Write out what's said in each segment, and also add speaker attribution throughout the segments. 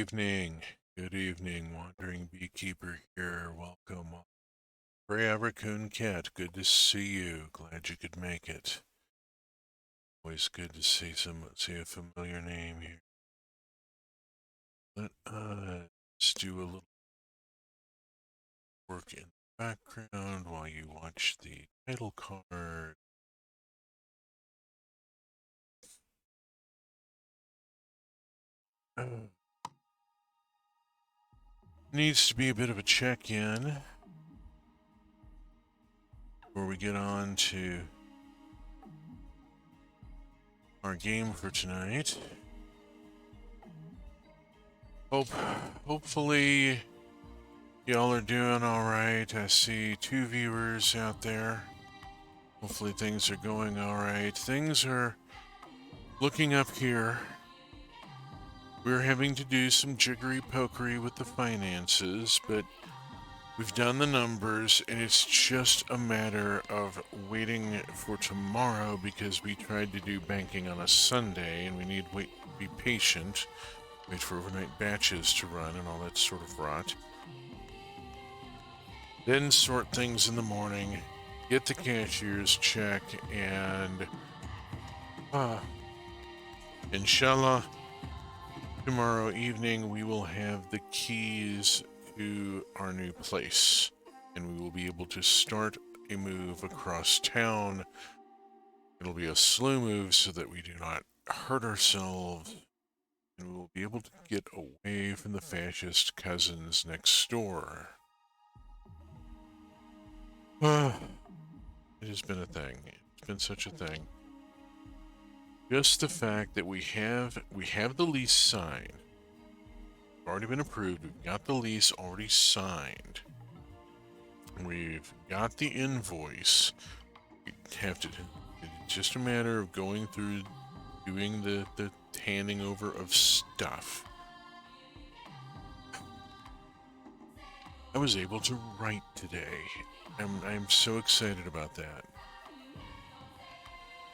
Speaker 1: Good evening, Wandering Beekeeper here. Welcome. Freya Raccoon Cat, good to see you. Glad you could make it. Always good to see a familiar name here. Let us do a little work in the background while you watch the title card. Needs to be a bit of a check-in before we get on to our game for tonight. Hopefully y'all are doing alright. I see 2 viewers out there. Hopefully things are going alright. Things are looking up here. We're having to do some jiggery pokery with the finances, but we've done the numbers, and it's just a matter of waiting for tomorrow because we tried to do banking on a Sunday, and we need to be patient, wait for overnight batches to run and all that sort of rot. Then sort things in the morning, get the cashier's check, and inshallah, tomorrow evening we will have the keys to our new place, and we will be able to start a move across town. It'll be a slow move so that we do not hurt ourselves, and we will be able to get away from the fascist cousins next door. It has been a thing. It's been such a thing. Just the fact that we have the lease signed. It's already been approved. We've got the lease already signed. We've got the invoice. It's just a matter of going through doing the handing over of stuff. I was able to write today. I'm so excited about that.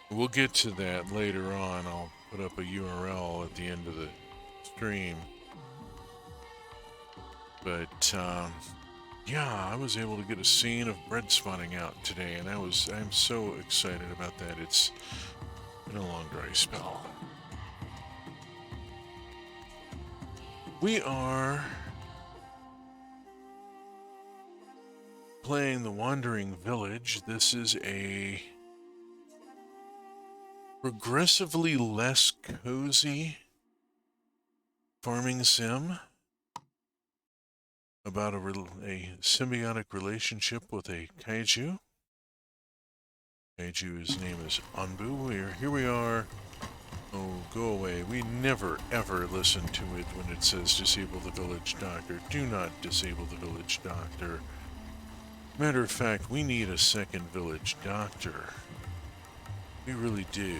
Speaker 1: We'll get to that later on. I'll put up a URL at the end of the stream. But, yeah, I was able to get a scene of bread spawning out today, and I'm so excited about that. It's been a long dry spell. We are playing the Wandering Village. This is a progressively less cozy farming sim about a symbiotic relationship with a kaiju. Kaiju's name is Anbu. Here we are. Oh, go away. We never ever listen to it when it says disable the village doctor. Do not disable the village doctor. Matter of fact, we need a second village doctor. We really do.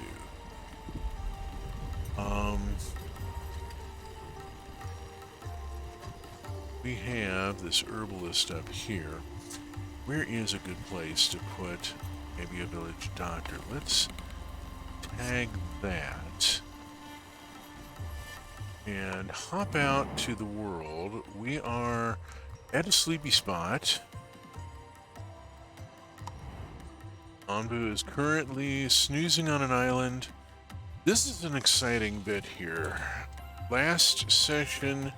Speaker 1: We have this herbalist up here. Where is a good place to put maybe a village doctor? Let's tag that and hop out to the world. We are at a sleepy spot. Anbu is currently snoozing on an island. This is an exciting bit here. Last session,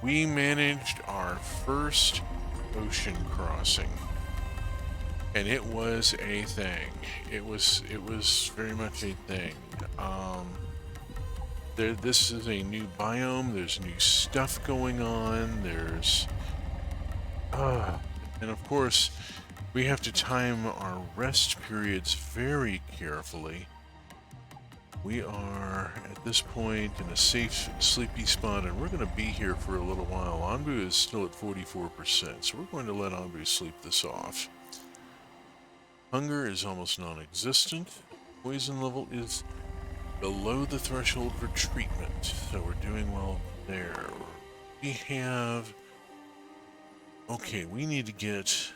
Speaker 1: we managed our first ocean crossing, and it was a thing. It was very much a thing. This is a new biome. There's new stuff going on. And of course, we have to time our rest periods very carefully. We are, at this point, in a safe, sleepy spot, and we're going to be here for a little while. Anbu is still at 44%, so we're going to let Anbu sleep this off. Hunger is almost non-existent. Poison level is below the threshold for treatment, so we're doing well there. We have... Okay, we need to get...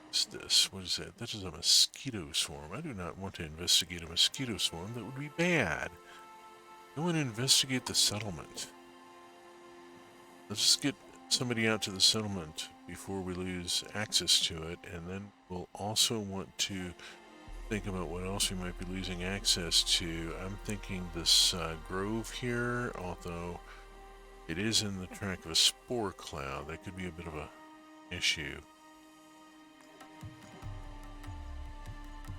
Speaker 1: What's this? What is that? That is a mosquito swarm. I do not want to investigate a mosquito swarm. That would be bad. Go and investigate the settlement. Let's get somebody out to the settlement before we lose access to it, and then we'll also want to think about what else we might be losing access to. I'm thinking this grove here, although it is in the track of a spore cloud, that could be a bit of a issue.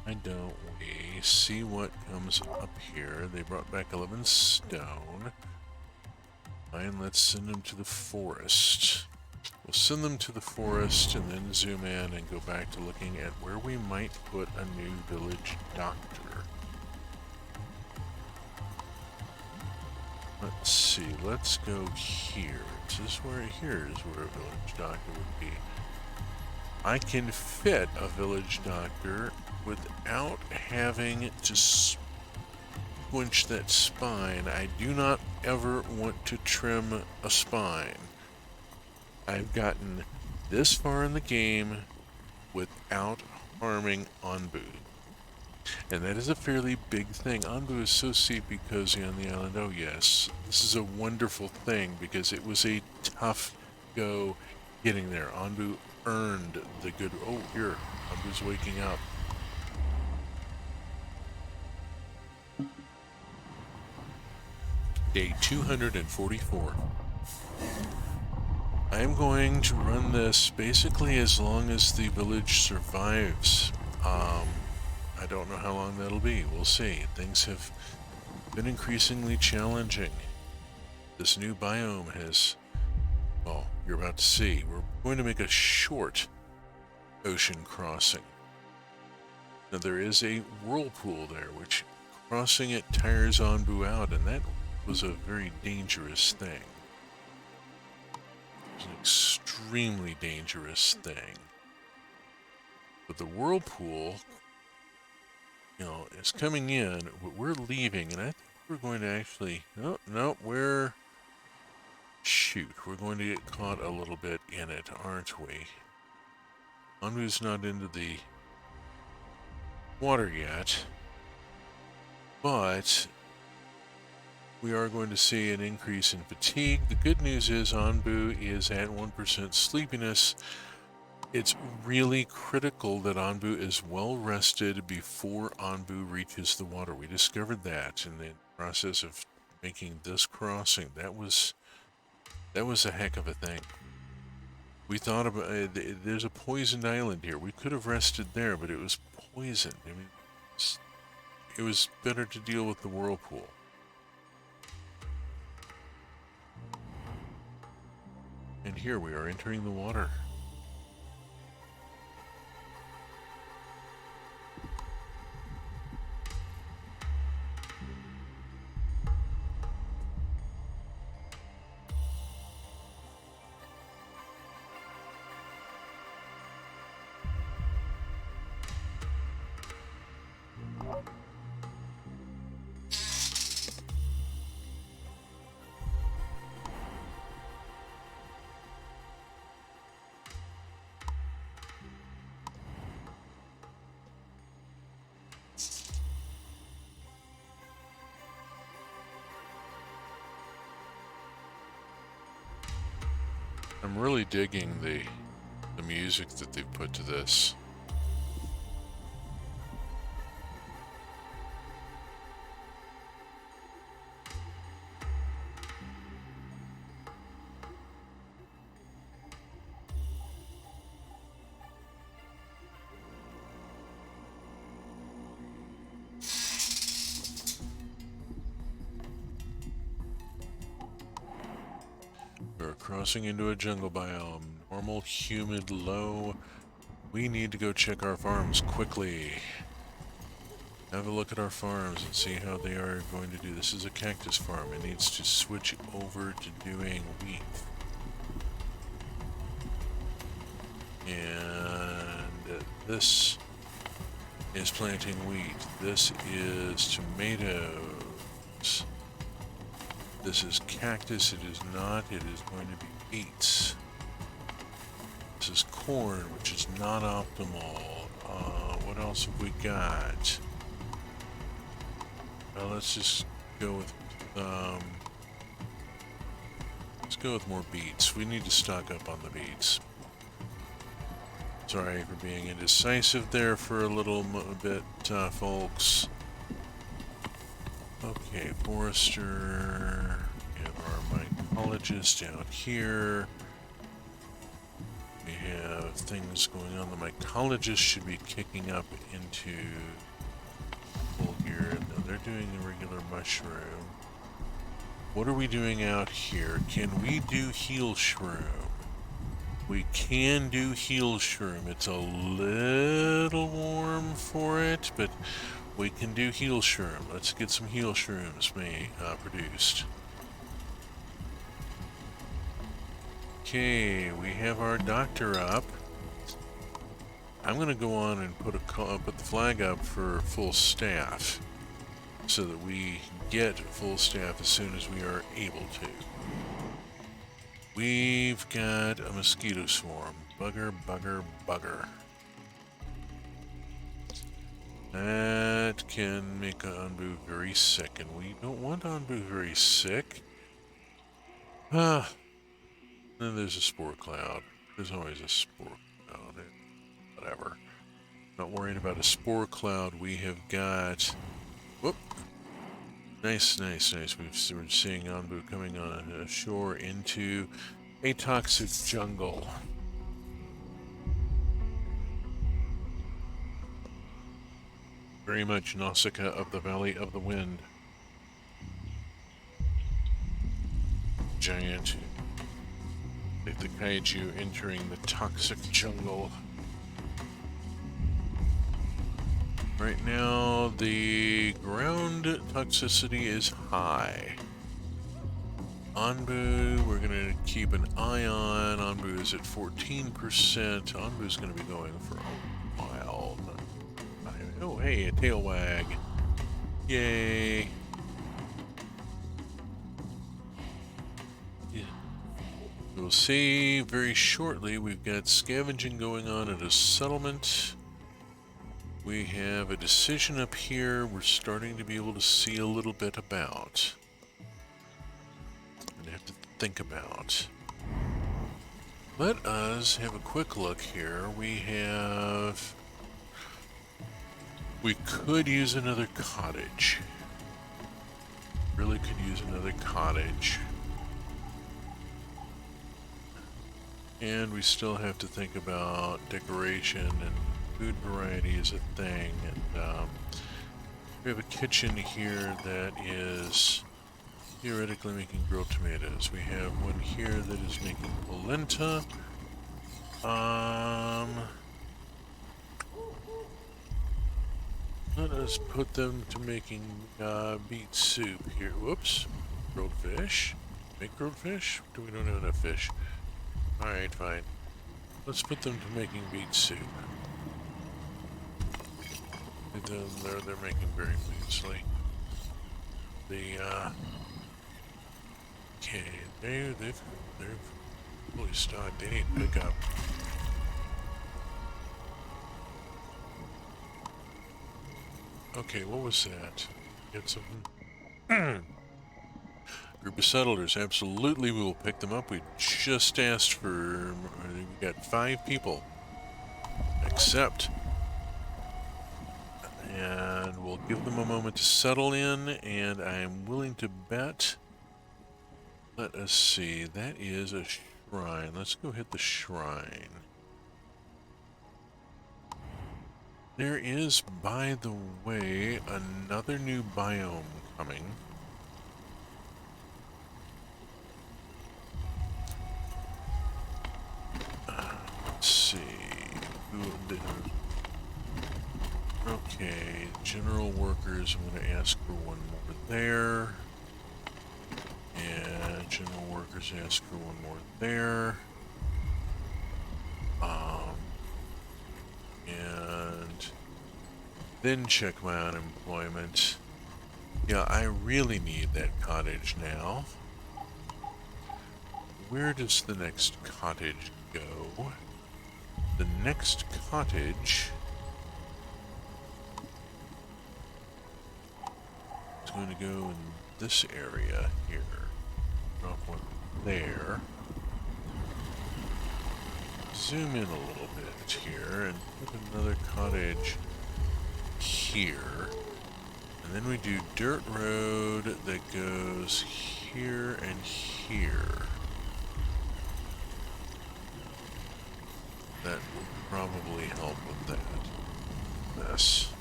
Speaker 1: Why don't we see what comes up here? They brought back 11 stone. Fine, let's send them to the forest. We'll send them to the forest and then zoom in and go back to looking at where we might put a new village doctor. Let's see, let's go here. Is this where, here is where a village doctor would be. I can fit a village doctor without having to squinch that spine. I do not ever want to trim a spine. I've gotten this far in the game without harming Anbu. And that is a fairly big thing. Anbu is so sleepy cozy on the island. Oh yes, this is a wonderful thing because it was a tough go getting there. Anbu earned the good... Oh, here. Anbu's waking up. Day 244. I'm going to run this basically as long as the village survives. I don't know how long that'll be. We'll see. Things have been increasingly challenging. This new biome has... Well, you're about to see. We're going to make a short ocean crossing. Now, there is a whirlpool there, which crossing it tires Anbu out, and that was a very dangerous thing. It was an extremely dangerous thing. But the whirlpool, you know, is coming in, but we're leaving, and I think we're going to actually... No, we're... Shoot, we're going to get caught a little bit in it, aren't we? Anbu's not into the water yet, but we are going to see an increase in fatigue. The good news is Anbu is at 1% sleepiness. It's really critical that Anbu is well rested before Anbu reaches the water. We discovered that in the process of making this crossing. That was a heck of a thing. We thought about there's a poisoned island here. We could have rested there, but it was poisoned. I mean, it was better to deal with the whirlpool. And here we are entering the water. I'm really digging the music that they've put to this. We're crossing into a jungle biome. Normal, humid, low. We need to go check our farms quickly. Have a look at our farms and see how they are going to do. This is a cactus farm. It needs to switch over to doing wheat. And this is planting wheat. This is tomatoes. This is cactus. It is not. It is going to be beets. This is corn, which is not optimal. What else have we got? Let's just go with let's go with more beets. We need to stock up on the beets. Sorry for being indecisive there for a little bit, folks. Okay, Forester. We have our mycologist out here. We have things going on. The mycologist should be kicking up into full gear. No, they're doing a regular mushroom. What are we doing out here? Can we do heal shroom? We can do heal shroom. It's a little warm for it, but we can do heal shroom. Let's get some heal shrooms produced. Okay, we have our doctor up. I'm going to go on and put the flag up for full staff, so that we get full staff as soon as we are able to. We've got a mosquito swarm. Bugger, bugger, bugger. That can make Anbu very sick, and we don't want Anbu very sick. Then there's a spore cloud. There's always a spore cloud. Whatever. Not worried about a spore cloud. We have got... Whoop. Nice, nice, nice. We're seeing Anbu coming on ashore into a toxic jungle. Very much Nausicaa of the Valley of the Wind. Giant. The kaiju entering the toxic jungle. Right now, the ground toxicity is high. Anbu, we're going to keep an eye on. Anbu is at 14%. Anbu is going to be going for a while. Oh, hey, a tail wag. Yay. Yeah. We'll see very shortly. We've got scavenging going on at a settlement. We have a decision up here we're starting to be able to see a little bit about. I'm gonna have to think about. Let us have a quick look here. We could use another cottage. Really could use another cottage. And we still have to think about decoration, and food variety is a thing. And we have a kitchen here that is theoretically making grilled tomatoes. We have one here that is making polenta. Let us put them to making beet soup here. Whoops. Grilled fish. Make grilled fish? We don't have enough fish. Alright, fine. Let's put them to making beet soup. They're making very nicely. Okay, they're fully stocked. They need to pick up. Okay, what was that? Get some group of settlers. Absolutely, we will pick them up. We just asked for. We got 5 people. Accept. And we'll give them a moment to settle in, and I am willing to bet. Let us see. That is a shrine. Let's go hit the shrine. There is, by the way, another new biome coming. Let's see. Okay, general workers, I'm going to ask for one more there. And general workers ask for one more there. And then check my unemployment. Yeah, I really need that cottage now. Where does the next cottage go? The next cottage is going to go in this area here. Drop one there. Zoom in a little bit here and put another cottage here. And then we do dirt road that goes here and here. That will probably help with that mess.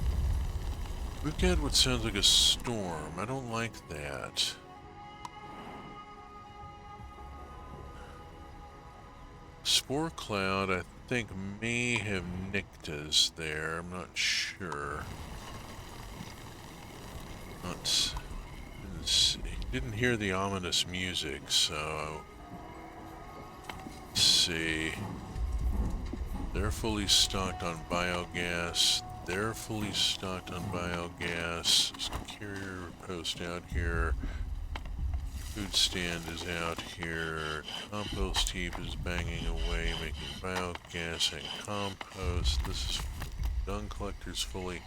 Speaker 1: We've got what sounds like a storm. I don't like that. Spore cloud, I think, may have nicked us there. I'm not sure. Didn't hear the ominous music, so let's see. They're fully stocked on biogas. They're fully stocked on biogas. Carrier post out here. Food stand is out here. Compost heap is banging away, making biogas and compost. This is dung collectors fully.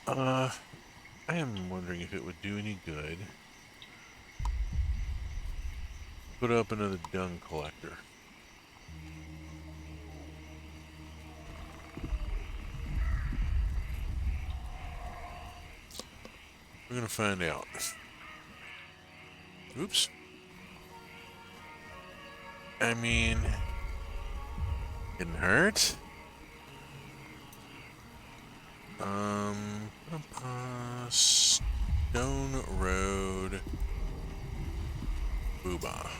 Speaker 1: I am wondering if it would do any good. Put up another dung collector. We're gonna find out. Oops. I mean, didn't hurt. Stone Road. Booba.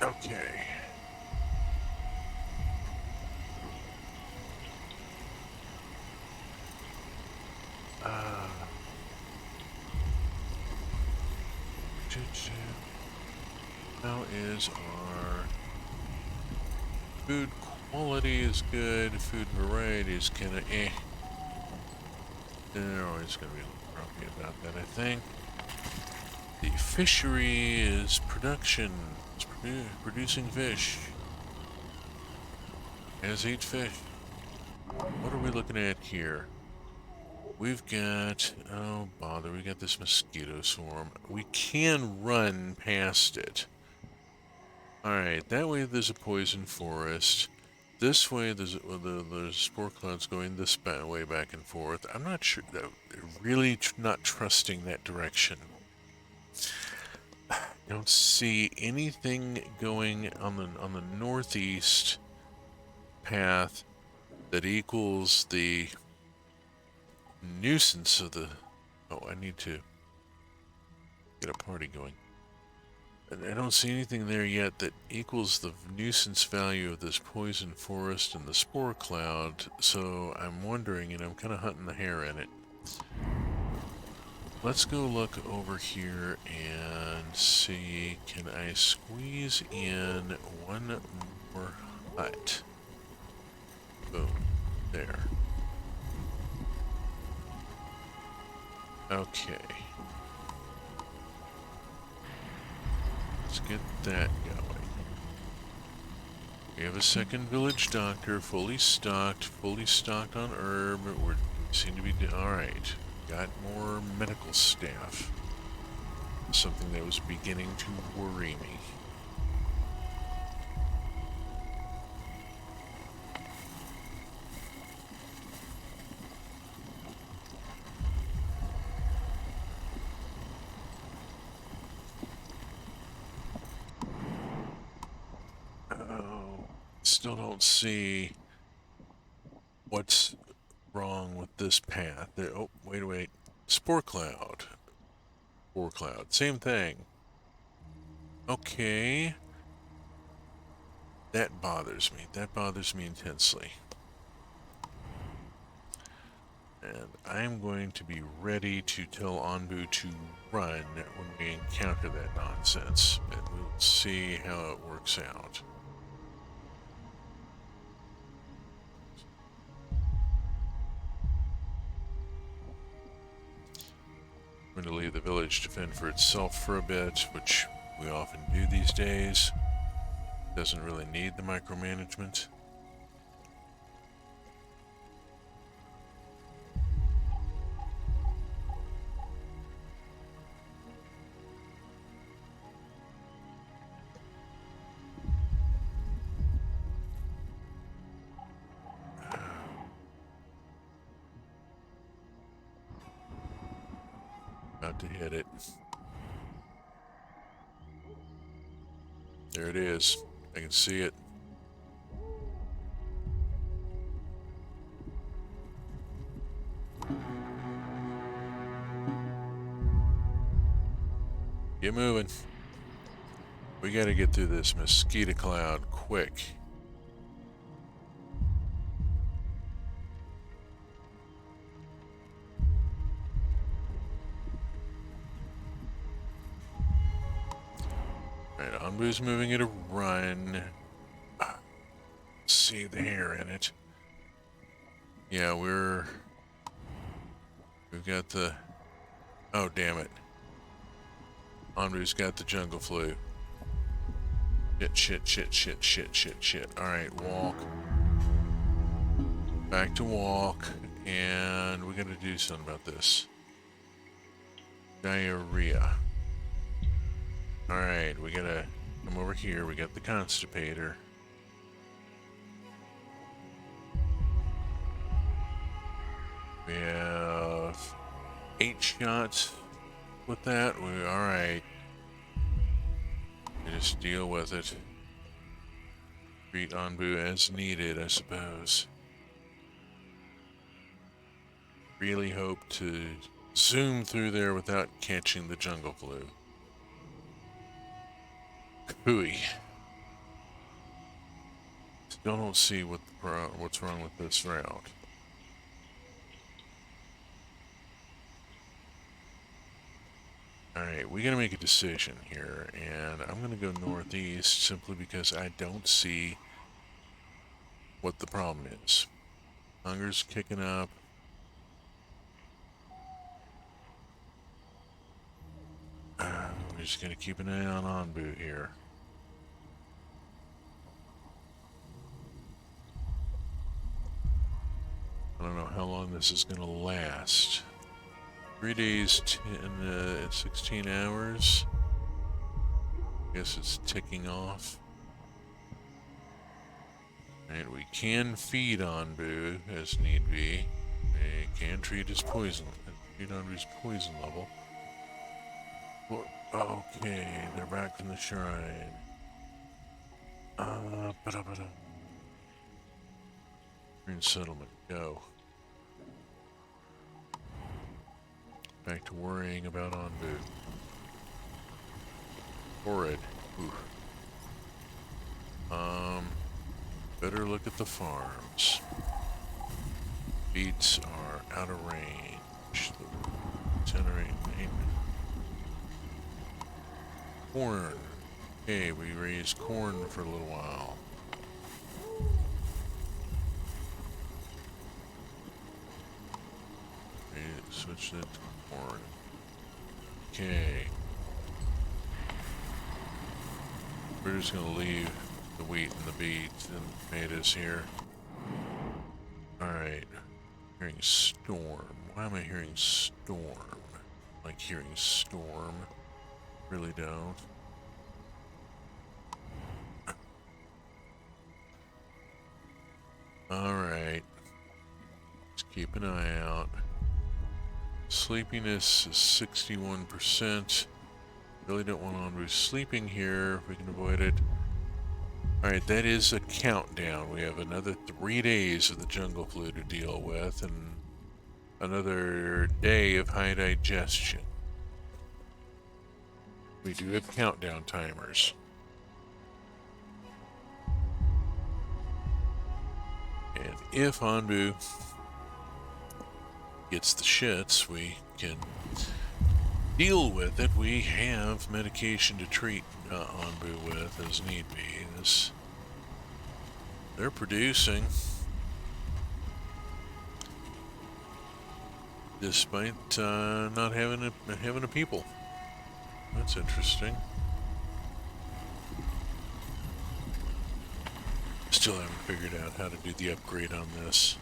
Speaker 1: Okay. How is our food quality is good, food variety is kind of eh. They're always going to be grumpy about that, I think. The fishery is production. It's producing fish. Has 8 fish. What are we looking at here? We've got, oh bother, we got this mosquito swarm. We can run past it. Alright, that way there's a poison forest. This way there's spore clouds going this way back and forth. I'm not sure, really not trusting that direction. I don't see anything going on the northeast path that equals the nuisance of the... Oh, I need to get a party going. I don't see anything there yet that equals the nuisance value of this poison forest and the spore cloud, so I'm wondering, and I'm kind of hunting the hare in it. Let's go look over here and see, can I squeeze in one more hut? Boom. There. Okay. Let's get that going. We have a second village doctor, fully stocked on herb. We seem to be alright. Got more medical staff. Something that was beginning to worry me. Still don't see what's wrong with this path. There, oh, wait. Spore cloud. Spore cloud. Same thing. Okay. That bothers me. That bothers me intensely. And I'm going to be ready to tell Anbu to run when we encounter that nonsense. And we'll see how it works out. I'm going to leave the village to fend for itself for a bit, which we often do these days. Doesn't really need the micromanagement. About to hit it. There it is. I can see it. Get moving. We gotta get through this mosquito cloud quick. Alright, Anbu's moving at a run. See the hair in it. Yeah, we've got the... Oh, damn it. Anbu's got the jungle flu. Shit. Alright, walk. Back to walk. And we gotta do something about this. Diarrhea. Alright, we gotta come over here. We got the constipator. We have 8 shots with that. Alright. Just deal with it. Treat Anbu as needed, I suppose. Really hope to zoom through there without catching the jungle flu. Hooey. Still don't see what's wrong with this route. Alright, we gotta make a decision here, and I'm gonna go northeast simply because I don't see what the problem is. Hunger's kicking up. We're just gonna keep an eye on Anbu here. I don't know how long this is gonna last. 3 days, 16 hours. Guess it's ticking off. And we can feed Anbu as need be. We can treat his poison. Treat Anbu's poison level. Okay, they're back from the shrine. Green settlement, go. Back to worrying about Anbu. Horrid. Ooh. Better look at the farms. Beets are out of range. Generate maintenance. Corn. Okay, we raised corn for a little while. Switch it to corn. Okay. We're just gonna leave the wheat and the beets and tomatoes here. Alright. Hearing storm. Why am I hearing storm? Like hearing storm. Really don't. Alright. Let's keep an eye out. Sleepiness is 61%. Really don't want Anbu sleeping here if we can avoid it. Alright, that is a countdown. We have another 3 days of the jungle flu to deal with and another day of high digestion. We do have countdown timers. And if Anbu gets the shits, we can deal with it. We have medication to treat Anbu with as need be. They're producing, despite not having a people. That's interesting. Still haven't figured out how to do the upgrade on this.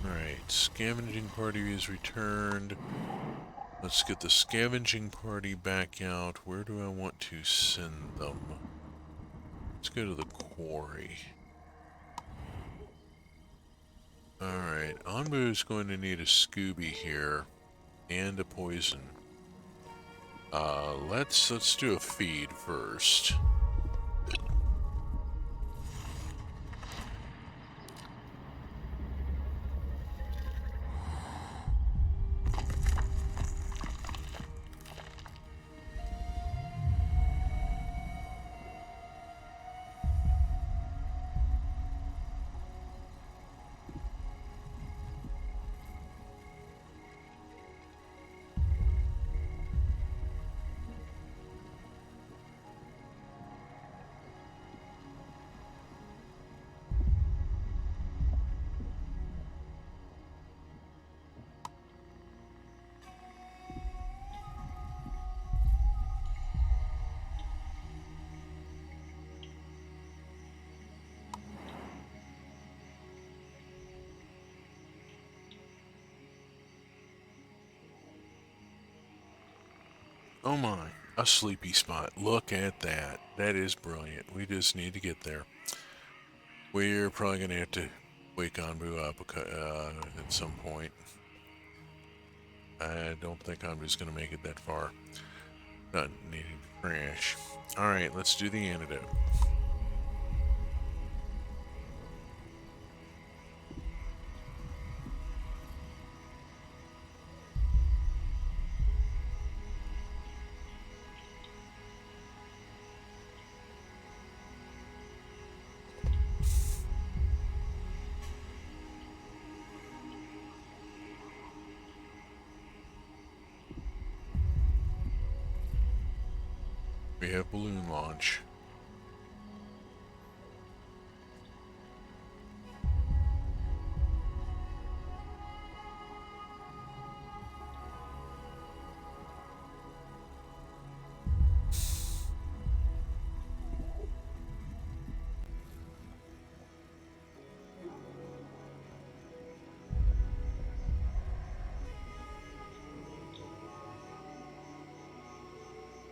Speaker 1: Alright, scavenging party is returned. Let's get the scavenging party back out. Where do I want to send them? go to the quarry. Alright, Anbu is going to need a Scooby here and a poison. Let's do a feed first. Oh my, a sleepy spot. Look at that. That is brilliant. We just need to get there. We're probably going to have to wake Anbu up at some point. I don't think Anbu's going to make it that far. Not needing to crash. Alright, let's do the antidote. We have balloon launch.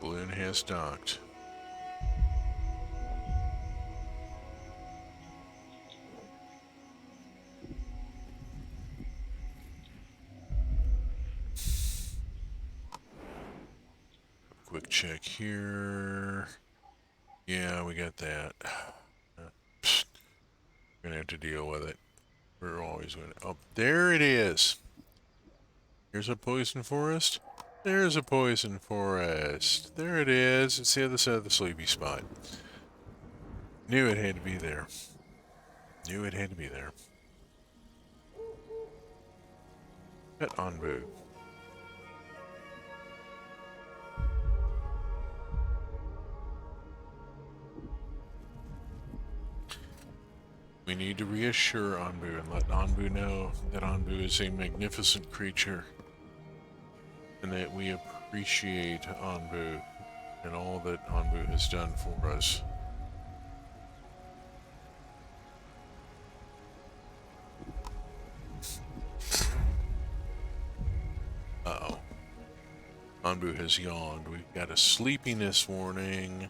Speaker 1: Balloon has docked. Quick check here. Yeah, we got that. We're gonna have to deal with it. We're always gonna. Oh, there it is. Here's a poison forest. There's a poison forest. There it is. It's the other side of the sleepy spot. Knew it had to be there. Knew it had to be there. Pet Anbu. We need to reassure Anbu and let Anbu know that Anbu is a magnificent creature and that we appreciate Anbu and all that Anbu has done for us. Uh-oh. Anbu has yawned. We've got a sleepiness warning.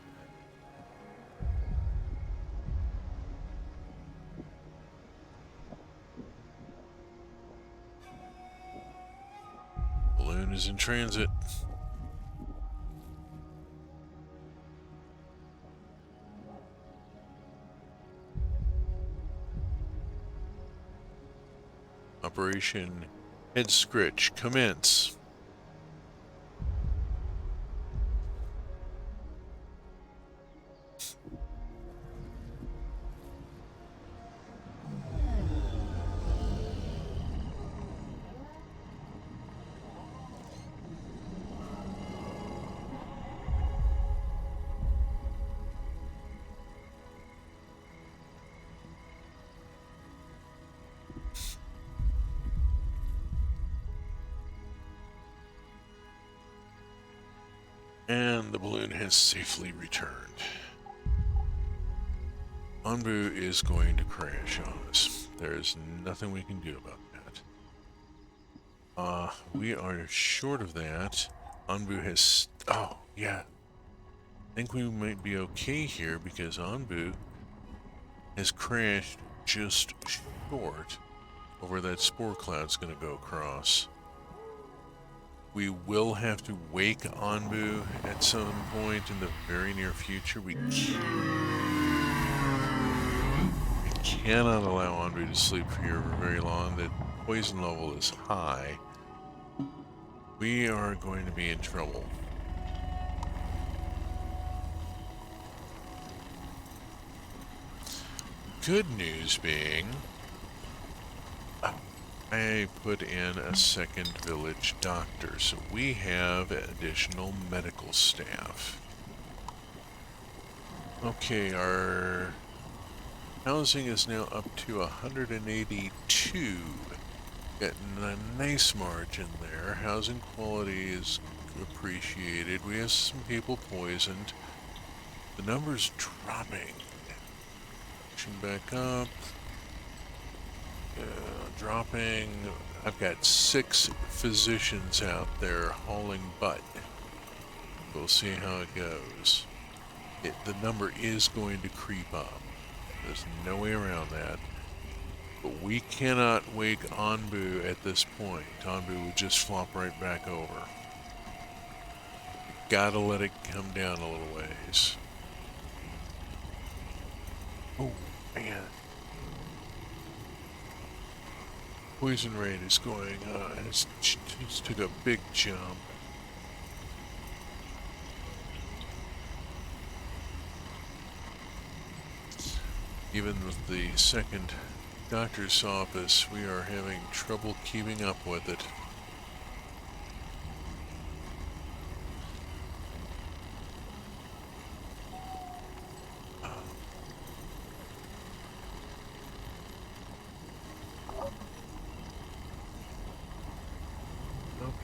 Speaker 1: Balloon is in transit. Operation Head Scritch commence. And the balloon has safely returned. Anbu is going to crash on us. There's nothing we can do about that. We are short of that. Anbu has... Oh, yeah. I think we might be okay here because Anbu has crashed just short of where that spore cloud's going to go across. We will have to wake Anbu at some point in the very near future. We cannot allow Anbu to sleep here for very long. The poison level is high. We are going to be in trouble. Good news being, I put in a second village doctor, so we have additional medical staff. Okay, our housing is now up to 182. Getting a nice margin there. Housing quality is appreciated. We have some people poisoned. The number's dropping. Pushing back up. Dropping. I've got 6 physicians out there hauling butt. We'll see how it goes. The number is going to creep up. There's no way around that. But we cannot wake Anbu at this point. Anbu would just flop right back over. Gotta let it come down a little ways. Oh, man. Poison rate is going on. It's took a big jump. Even with the second doctor's office, we are having trouble keeping up with it.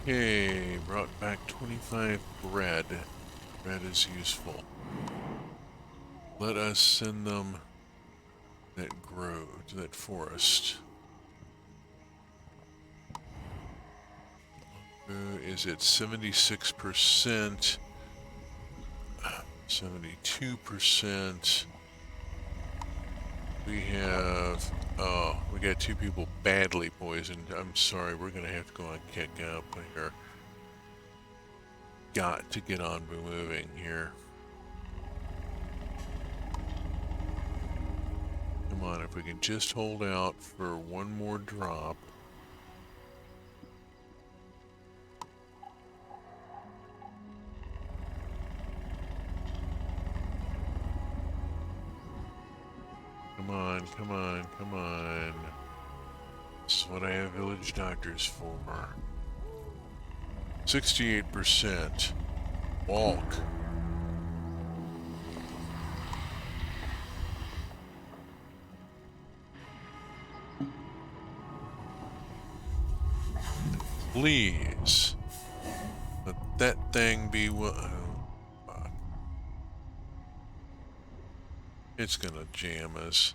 Speaker 1: Okay, brought back 25 bread. Bread is useful. Let us send them that grove, to that forest. Is at 76%, 72%. We have, oh, we got 2 people badly poisoned. I'm sorry, we're gonna have to go on kick up here. Got to get on moving here. Come on, if we can just hold out for one more drop. Come on, come on, come on. This is what I have village doctors for. 68%. Walk. Please. Let that thing be it's gonna jam us.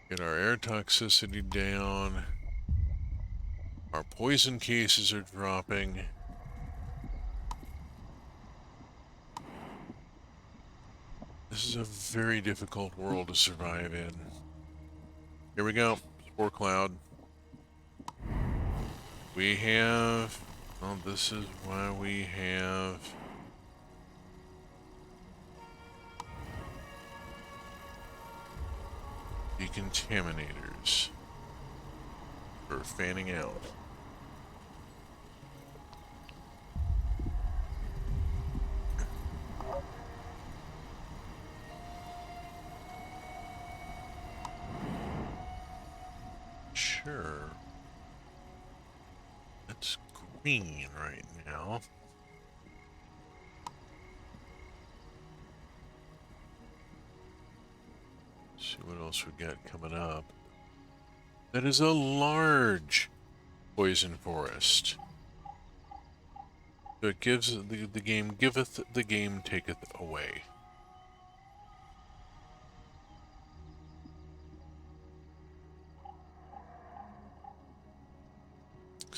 Speaker 1: Get our air toxicity down. Our poison cases are dropping. This is a very difficult world to survive in. Here we go. Spore cloud. We have... Well, this is why we have... decontaminators for fanning out. Sure. It's green right now. See what else we got coming up. That is a large poison forest. So it gives the game giveth, the game taketh away.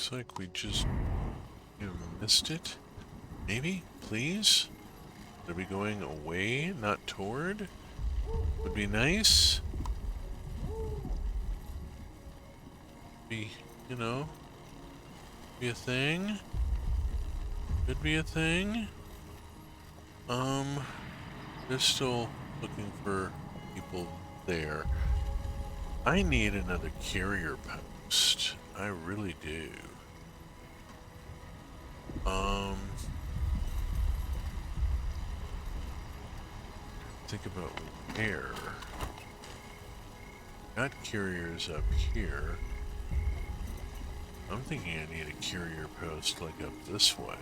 Speaker 1: Looks like we just missed it. Maybe? Please? Are we going away, not toward? Would be nice. Be, you know, be a thing. Could be a thing. They're still looking for people there. I need another carrier post. I really do. Think about where. Got carriers up here. I'm thinking I need a carrier post like up this way.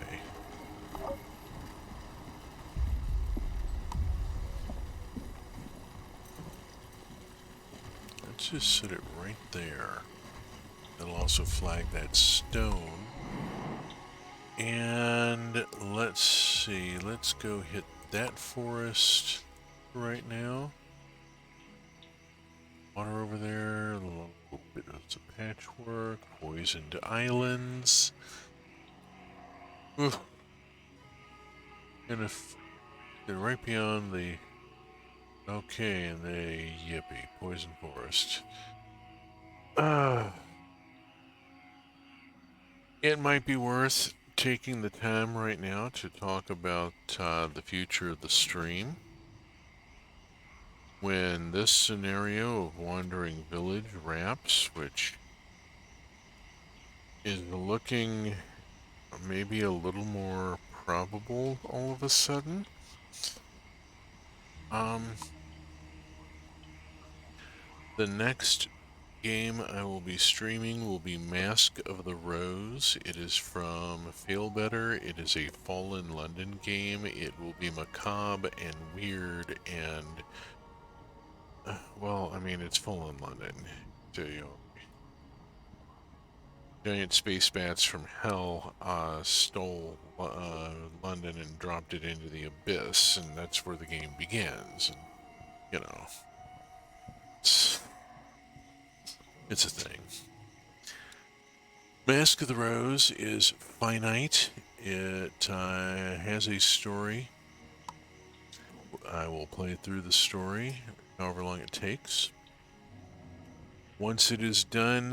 Speaker 1: Let's just set it right there. It'll also flag that stone. And let's see, let's go hit that forest right now. Water over there, a little bit of some patchwork, poisoned islands. Oof. And if they're right beyond the... Okay, and the yippee, poison forest. It might be worth taking the time right now to talk about the future of the stream. When this scenario of Wandering Village wraps, which is looking maybe a little more probable all of a sudden. The next game I will be streaming will be Mask of the Rose. It is from Failbetter. It is a Fallen London game. It will be macabre and weird and... well, I mean, it's Fallen London. So, you know, giant space bats from hell stole London and dropped it into the abyss, and that's where the game begins. And, you know, it's a thing. Mask of the Rose is finite. It has a story. I will play through the story, however long it takes. Once it is done,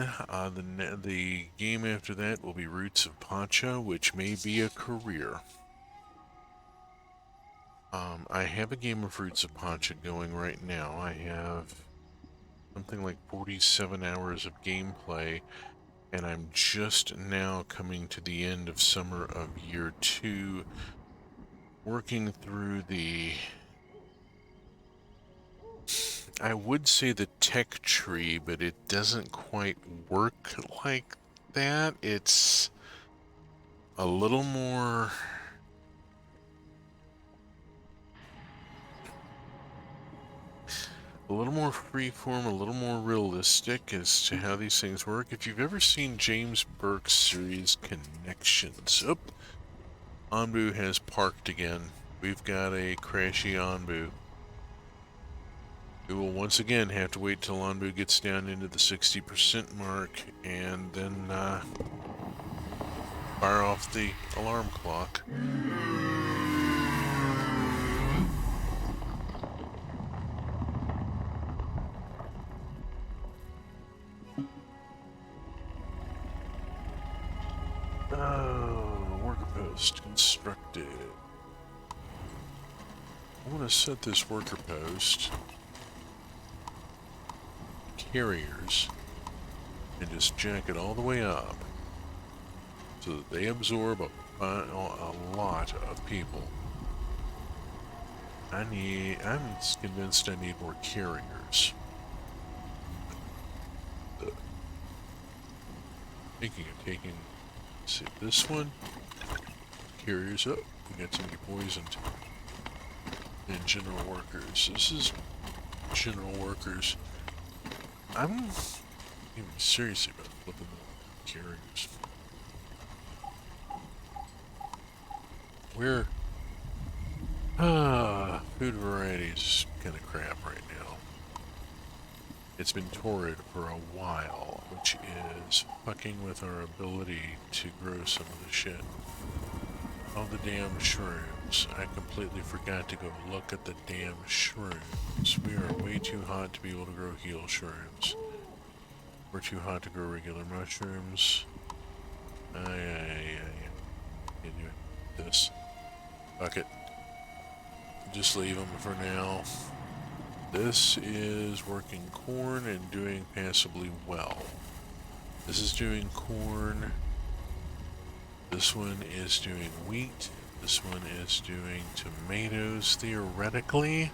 Speaker 1: the game after that will be Roots of Pacha, which may be a career. I have a game of Roots of Pacha going right now. I have something like 47 hours of gameplay, and I'm just now coming to the end of summer of year 2, working through the... I would say the tech tree, but it doesn't quite work like that. It's a little more... freeform, a little more realistic as to how these things work. If you've ever seen James Burke's series Connections... Oh, Anbu has parked again. We've got a crashy Anbu. We will once again have to wait till Anbu gets down into the 60% mark and then fire off the alarm clock. Worker post constructed. I want to set this worker post carriers and just jack it all the way up so that they absorb a lot of people. I'm convinced I need more carriers. Thinking of taking, let's see, this one, carriers up, we got somebody poisoned, and general workers. This is general workers. I'm even serious about flipping the carriers. Where food variety is kind of crap right now. It's been torrid for a while, which is fucking with our ability to grow some of the shit. Oh, the damn shrooms. I completely forgot to go look at the damn shrooms. We are way too hot to be able to grow heal shrooms. We're too hot to grow regular mushrooms. I can do this. Fuck it. Just leave them for now. This is working corn and doing passably well. This is doing corn. This one is doing wheat. This one is doing tomatoes, theoretically.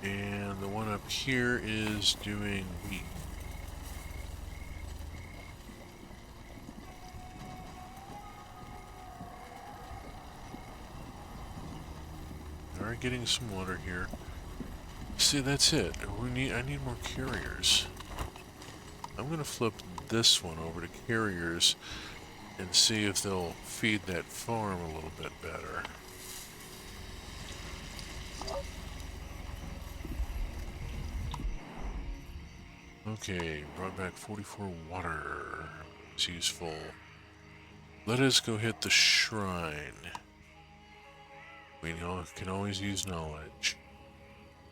Speaker 1: And the one up here is doing wheat. We are getting some water here. See, that's it. I need more carriers. I'm gonna flip this one over to carriers and see if they'll feed that farm a little bit better. Okay, brought back 44 water. It's useful. Let us go hit the shrine. We can always use knowledge.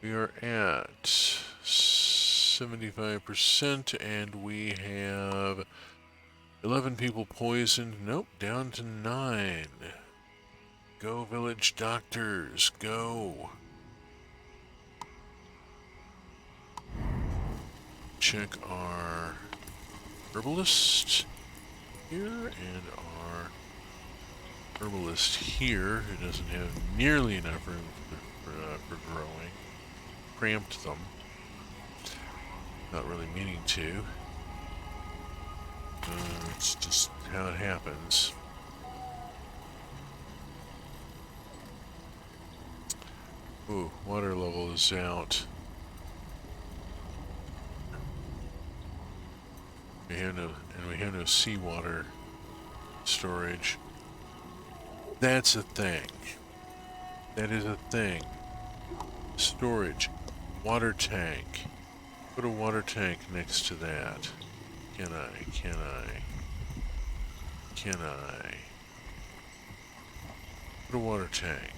Speaker 1: We are at 75% and we have 11 people poisoned. Nope, down to 9. Go, village doctors, go. Check our herbalist here and our herbalist here, who doesn't have nearly enough room for growing. Cramped them. Not really meaning to. It's just how it happens. Ooh, water level is out. We have no seawater storage. That's a thing. That is a thing. Storage. Water tank. Put a water tank next to that. Can I? Put a water tank.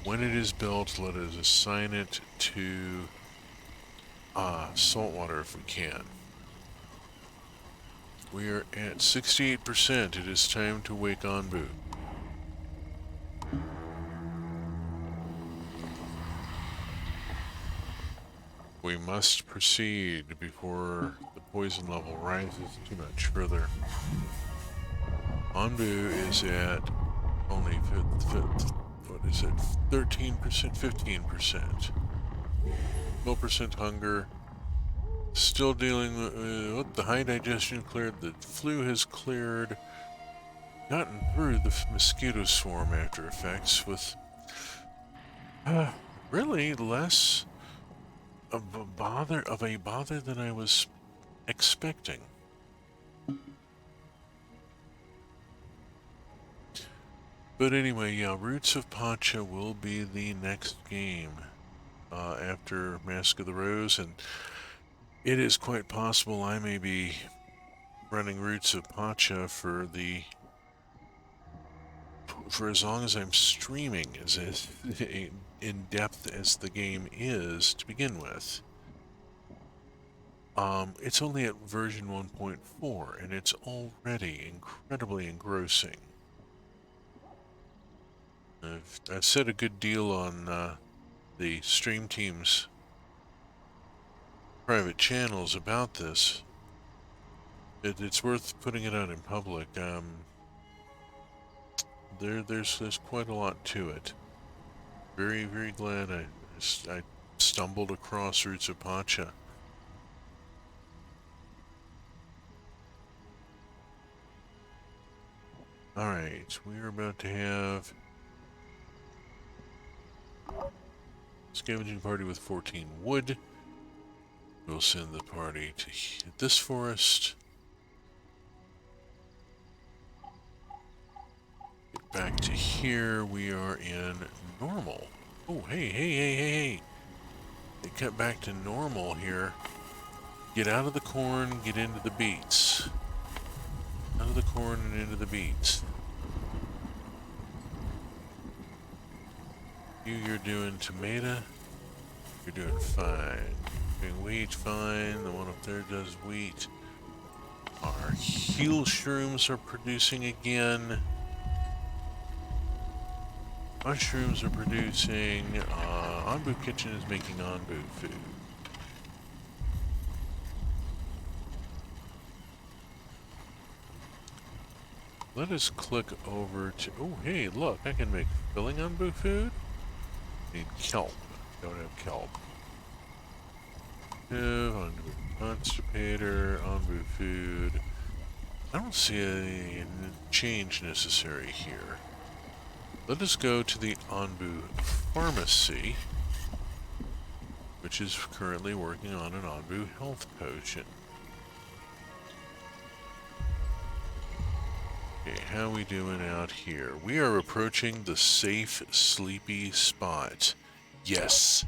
Speaker 1: When it is built, let us assign it to saltwater if we can. We are at 68%. It is time to wake Anbu. We must proceed before the poison level rises too much further. Anbu is at only 13%, 15%. 12% hunger. Still dealing with the high digestion cleared, the flu has cleared. Gotten through the mosquito swarm after effects with really less of a bother than I was expecting. But anyway, yeah, Roots of Pacha will be the next game after Mask of the Rose, and it is quite possible I may be running Roots of Pacha for as long as I'm streaming, as in depth as the game is to begin with. It's only at version 1.4, and it's already incredibly engrossing. I've said a good deal on the stream team's private channels about this. It's worth putting it out in public. There's quite a lot to it. Very, very glad I stumbled across Roots of Pacha. Alright, we're about to have scavenging party with 14 wood. We'll send the party to hit this forest. Get back to here. We are in normal. Oh, hey. it cut back to normal here. Get out of the corn, get into the beets. Out of the corn and into the beets. You're doing tomato. You're doing fine. Doing wheat, fine. The one up there does wheat. Our heel shrooms are producing again. Mushrooms are producing. Anbu Kitchen is making Anbu food. Let us click over to... Oh, hey, look, I can make filling Anbu food. Need kelp. Don't have kelp. Anbu constipator, Anbu food. I don't see a change necessary here. Let us go to the Anbu Pharmacy, which is currently working on an Anbu health potion. Okay, how we doing out here? We are approaching the safe, sleepy spot. Yes.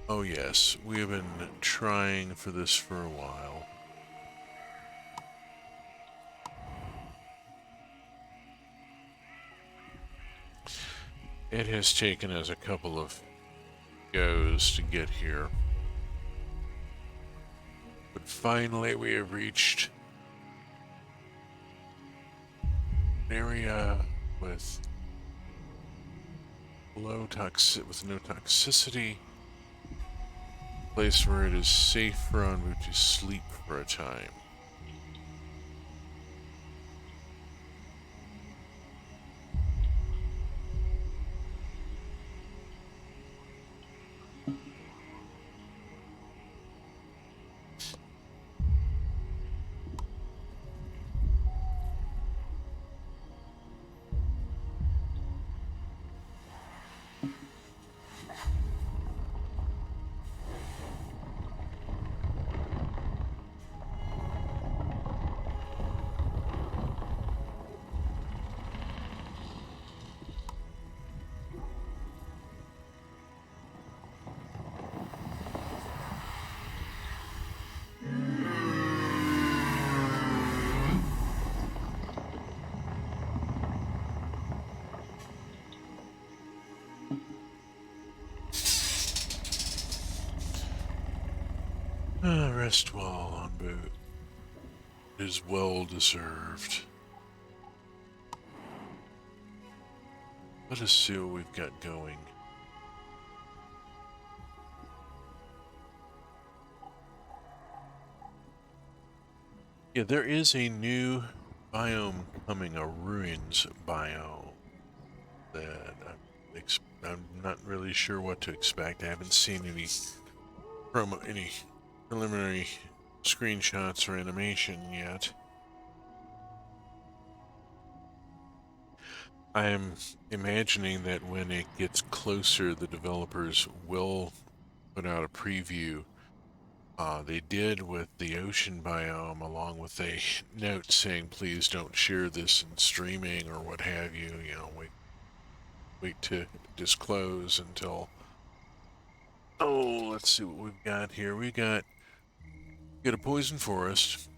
Speaker 1: Oh yes, we have been trying for this for a while. It has taken us a couple of goes to get here. But finally we have reached an area with no toxicity. Place where it is safe for Anbu to sleep for a time. Rest well, Anbu. It is well deserved. Let us see what we've got going. Yeah, there is a new biome coming, a ruins biome, that I'm not really sure what to expect. I haven't seen any preliminary screenshots or animation yet. I am imagining that when it gets closer, the developers will put out a preview. They did with the ocean biome, along with a note saying, please don't share this in streaming or what have you. You know, wait to disclose until... Oh, let's see what we've got here. We got a poison forest.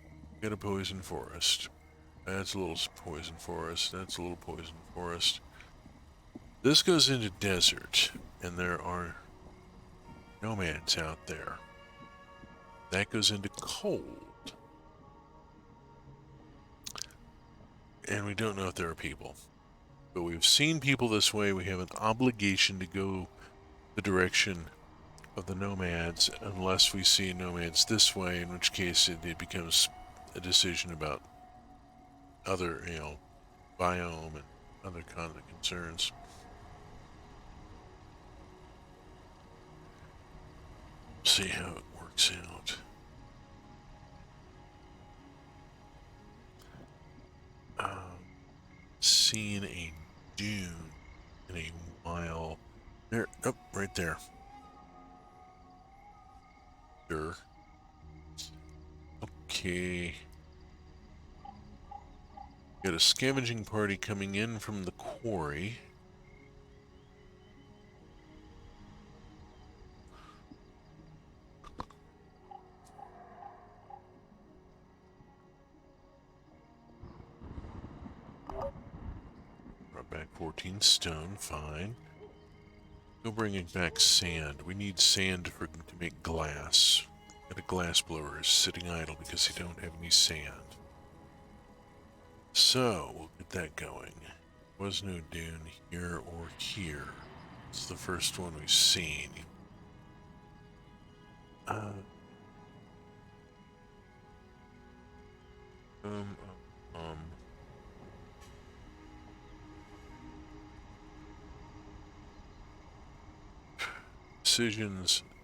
Speaker 1: Got a poison forest. That's a little poison forest. That's a little poison forest. This goes into desert, and there are nomads out there. That goes into cold. And we don't know if there are people. But we've seen people this way. We have an obligation to go the direction of the nomads unless we see nomads this way, in which case it becomes a decision about other, biome and other kind of concerns. See how it works out. Seen a dune in a while. There, oh, right there. Sure. Okay. Got a scavenging party coming in from the quarry. back 14 stone, fine. Go bringing back sand. We need sand to make glass. And a glass blower is sitting idle because they don't have any sand. So, we'll get that going. Was no dune here or here. It's the first one we've seen.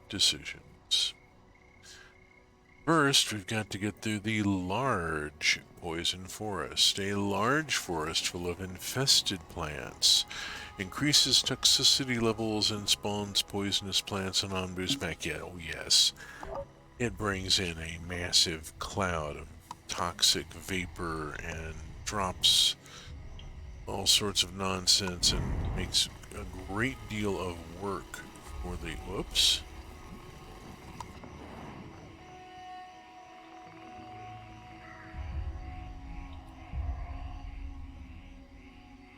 Speaker 1: Decisions. First, we've got to get through the large poison forest. A large forest full of infested plants. Increases toxicity levels and spawns poisonous plants on Onbu's back. Yeah, oh yes. It brings in a massive cloud of toxic vapor and drops all sorts of nonsense and makes a great deal of work for the... Whoops.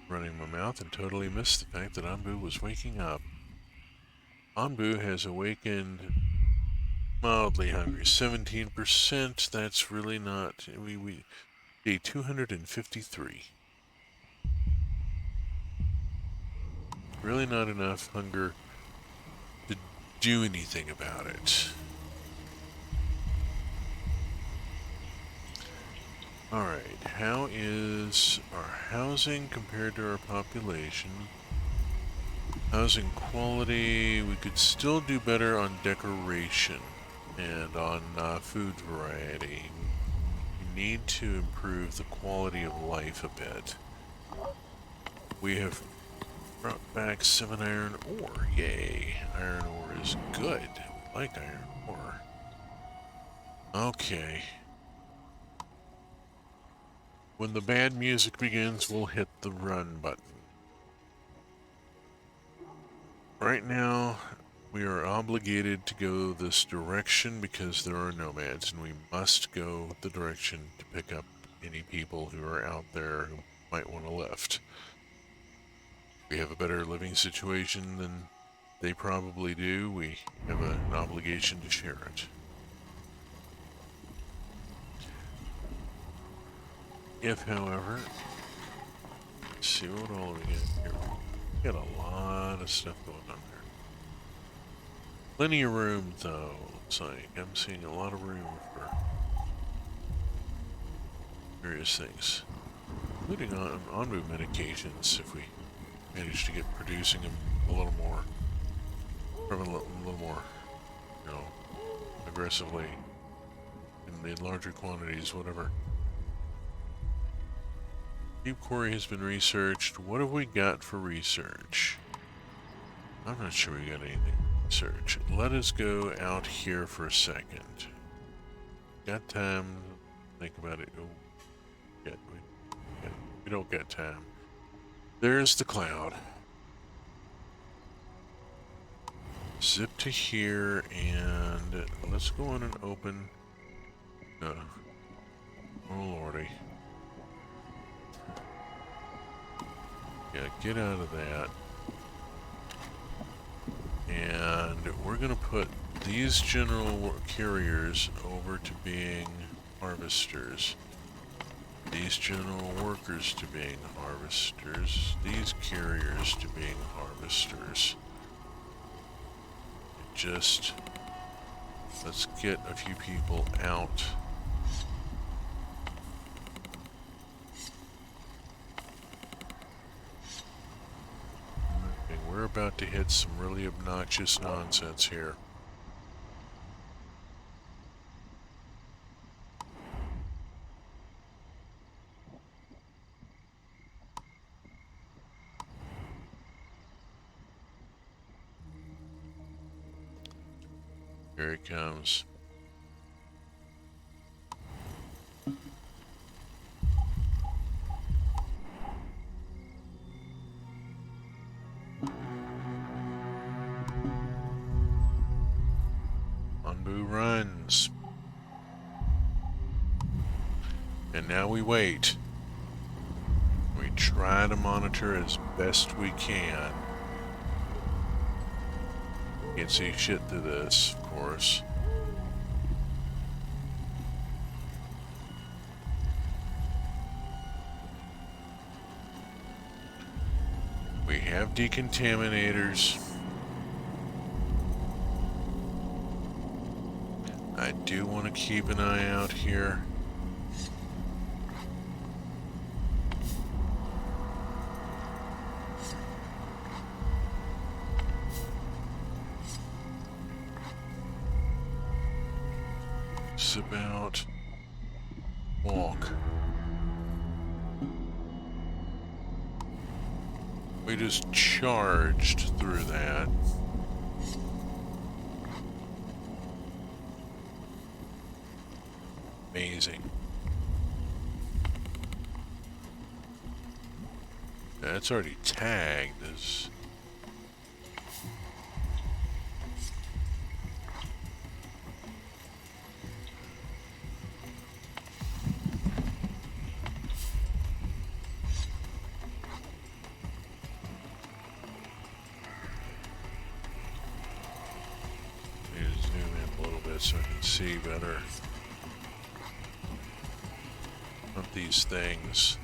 Speaker 1: Running my mouth and totally missed the fact that Onbu was waking up. Onbu has awakened mildly hungry. 17%, that's really not... Day 253. Really not enough hunger to do anything about it. Alright, how is our housing compared to our population? Housing quality, we could still do better on decoration and on food variety. We need to improve the quality of life a bit. We have brought back 7 iron ore. Yay. Iron ore is good. We like iron ore. Okay. When the bad music begins, we'll hit the run button. Right now, we are obligated to go this direction because there are nomads, and we must go the direction to pick up any people who are out there who might want to lift. We have a better living situation than they probably do. We have an obligation to share it. If, however, let's see what all we got here. We got a lot of stuff going on there. Plenty of room, though. Looks like I'm seeing a lot of room for various things, including Onbu medications. If we manage to get producing them a little more, a little more, you know, aggressively in the larger quantities, whatever. Deep Quarry has been researched. What have we got for research? I'm not sure we got anything to research. Let us go out here for a second. Got time to think about it. Oh, we don't got time. There's the cloud. Zip to here and let's go on and open. Oh lordy. Yeah, get out of that. And we're going to put these general carriers over to being harvesters. These general workers to being harvesters. These carriers to being harvesters. Just let's get a few people out. We're about to hit some really obnoxious nonsense here. Here it comes. Onbu runs. And now we wait. We try to monitor as best we can. Can't see shit through this, of course. We have decontaminators. I do want to keep an eye out here. It's about walk. We just charged through that. Amazing. That's already tagged as... Need to zoom in a little bit so I can see better. Not these things.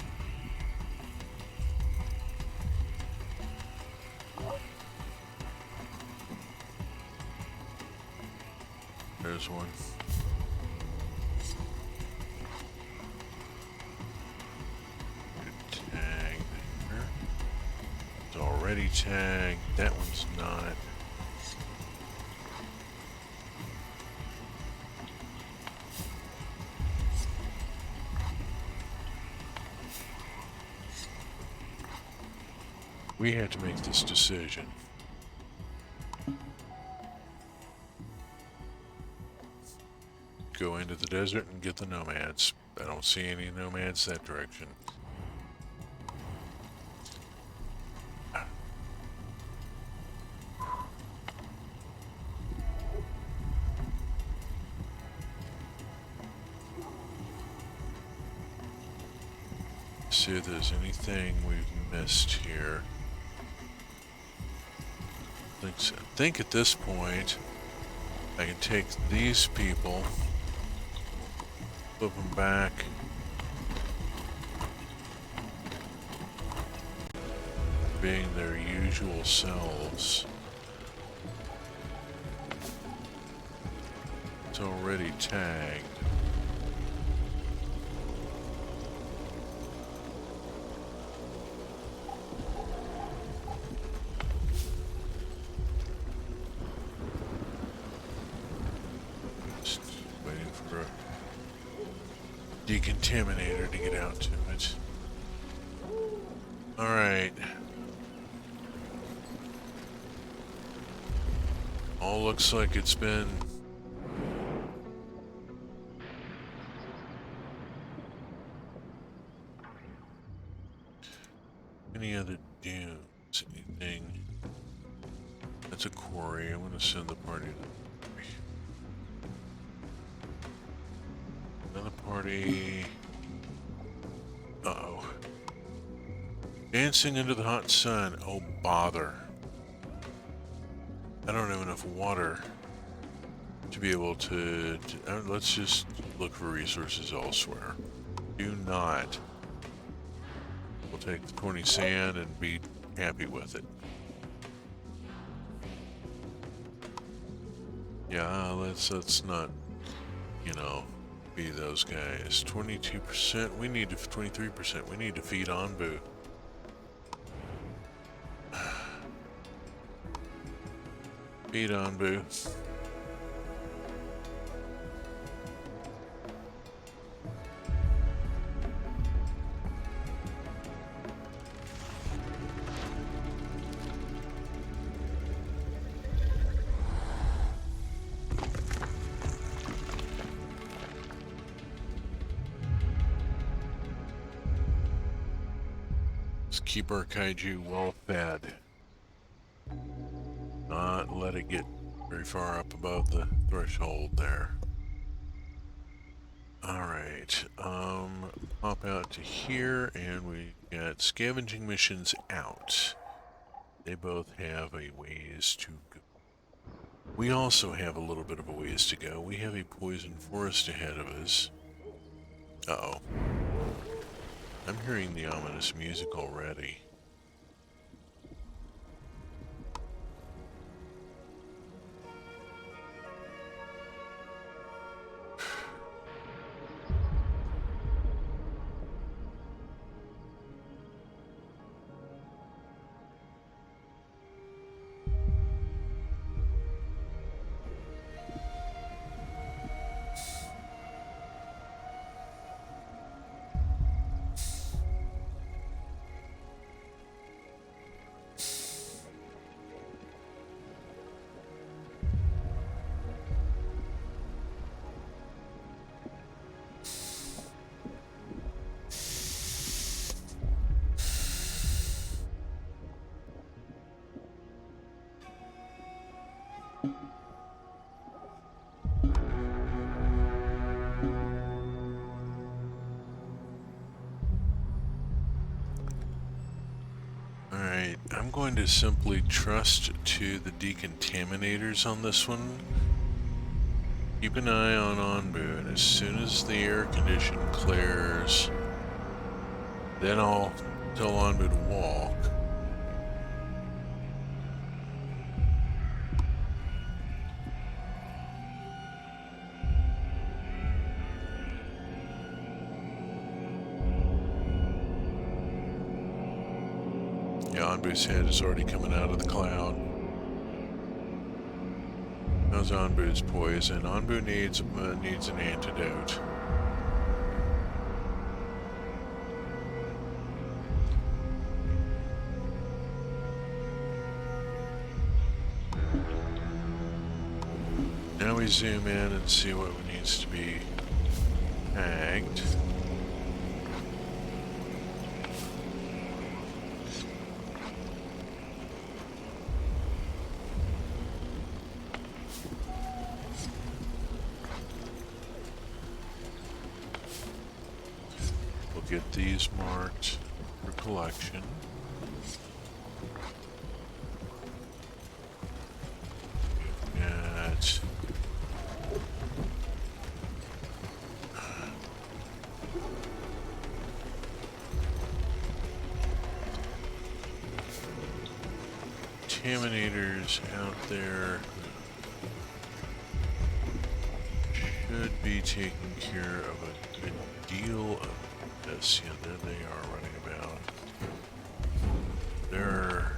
Speaker 1: There's one. Good tag there. It's already tagged. That one's not. We had to make this decision. Go into the desert and get the nomads. I don't see any nomads that direction. See if there's anything we've missed here. I think at this point I can take these people, flip them back, being their usual selves. It's already tagged. Decontaminator to get out to it. Alright. All looks like it's been any other dunes, anything. That's a quarry. I'm gonna send the party to the quarry. Another party. Uh-oh. Dancing under the hot sun. Oh, bother. I don't have enough water to be able to let's just look for resources elsewhere. Do not. We'll take the 20 sand and be happy with it. Yeah, let's not, you know, be those guys. 22%. We need to 23%. We need to feed Anbu. Feed Anbu. Keep our kaiju well fed. Not let it get very far up above the threshold there. Alright, pop out to here, and we got scavenging missions out. They both have a ways to go. We also have a little bit of a ways to go. We have a poison forest ahead of us. Uh-oh. I'm hearing the ominous music already. Alright, I'm going to simply trust to the decontaminators on this one. Keep an eye on Onbu, and as soon as the air condition clears, then I'll tell Onbu to walk. Yeah, Onbu's head is already coming out of the cloud. How's Onbu's poison? Onbu needs an antidote. Now we zoom in and see what needs to be tagged. Get these marked for collection. We've got contaminators out there. Should be taking care of a good deal of this. Yeah, there they are running about. They're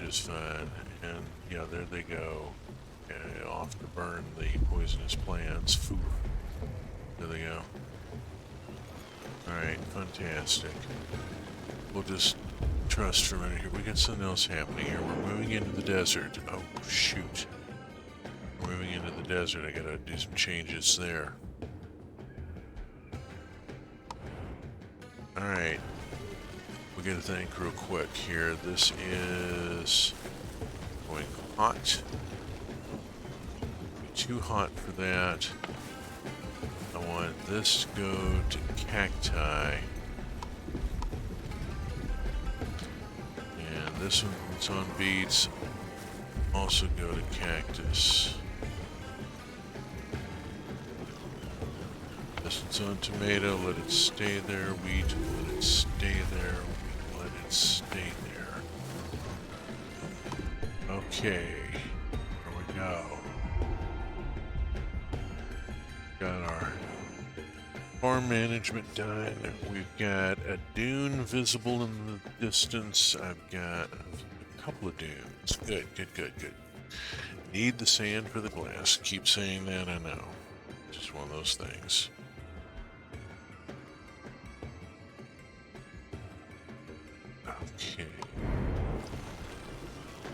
Speaker 1: just fine. And yeah, there they go. Off to burn the poisonous plants. Foo. There they go. Alright, fantastic. We'll just trust for a minute here. We got something else happening here. We're moving into the desert. Oh, shoot. We're moving into the desert. I gotta do some changes there. Alright, we gotta think real quick here. This is going hot. Too hot for that. I want this to go to cacti. And this one's on beets. Also go to cactus. This one's on tomato, let it stay there. Wheat, let it stay there. Wheat, let it stay there. Okay, here we go. Got our farm management done. We've got a dune visible in the distance. I've got a couple of dunes. Good, good, good, good. Need the sand for the glass. Keep saying that, I know. Just one of those things. Okay.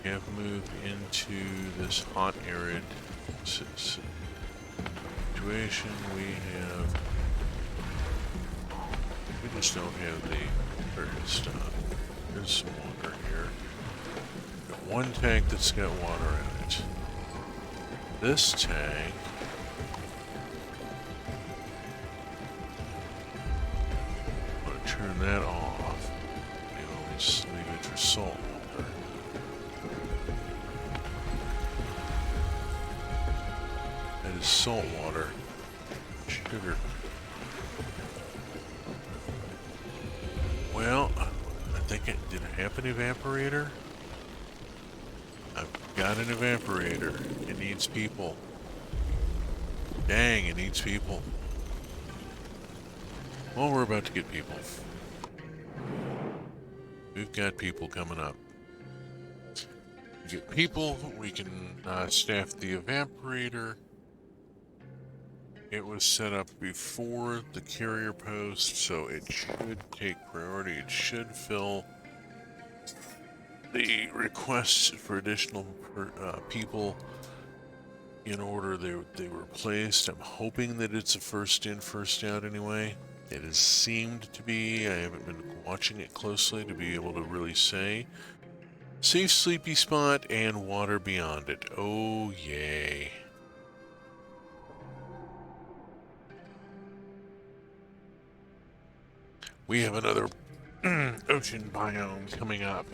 Speaker 1: We have moved into this hot arid situation. We just don't have the various stuff. There's some water here. Got one tank that's got water in it. This tank turn that off. And only leave it for salt water. That is salt water. Sugar. Well, I think did it have an evaporator? I've got an evaporator. It needs people. Dang, it needs people. Well, we're about to get people. We've got people coming up. We get people, we can staff the evaporator. It was set up before the carrier post, so it should take priority. It should fill the requests for additional people in order they were placed. I'm hoping that it's a first in, first out anyway. It has seemed to be. I haven't been watching it closely to be able to really say. Safe sleepy spot and water beyond it. Oh, yay. We have another ocean biome coming up.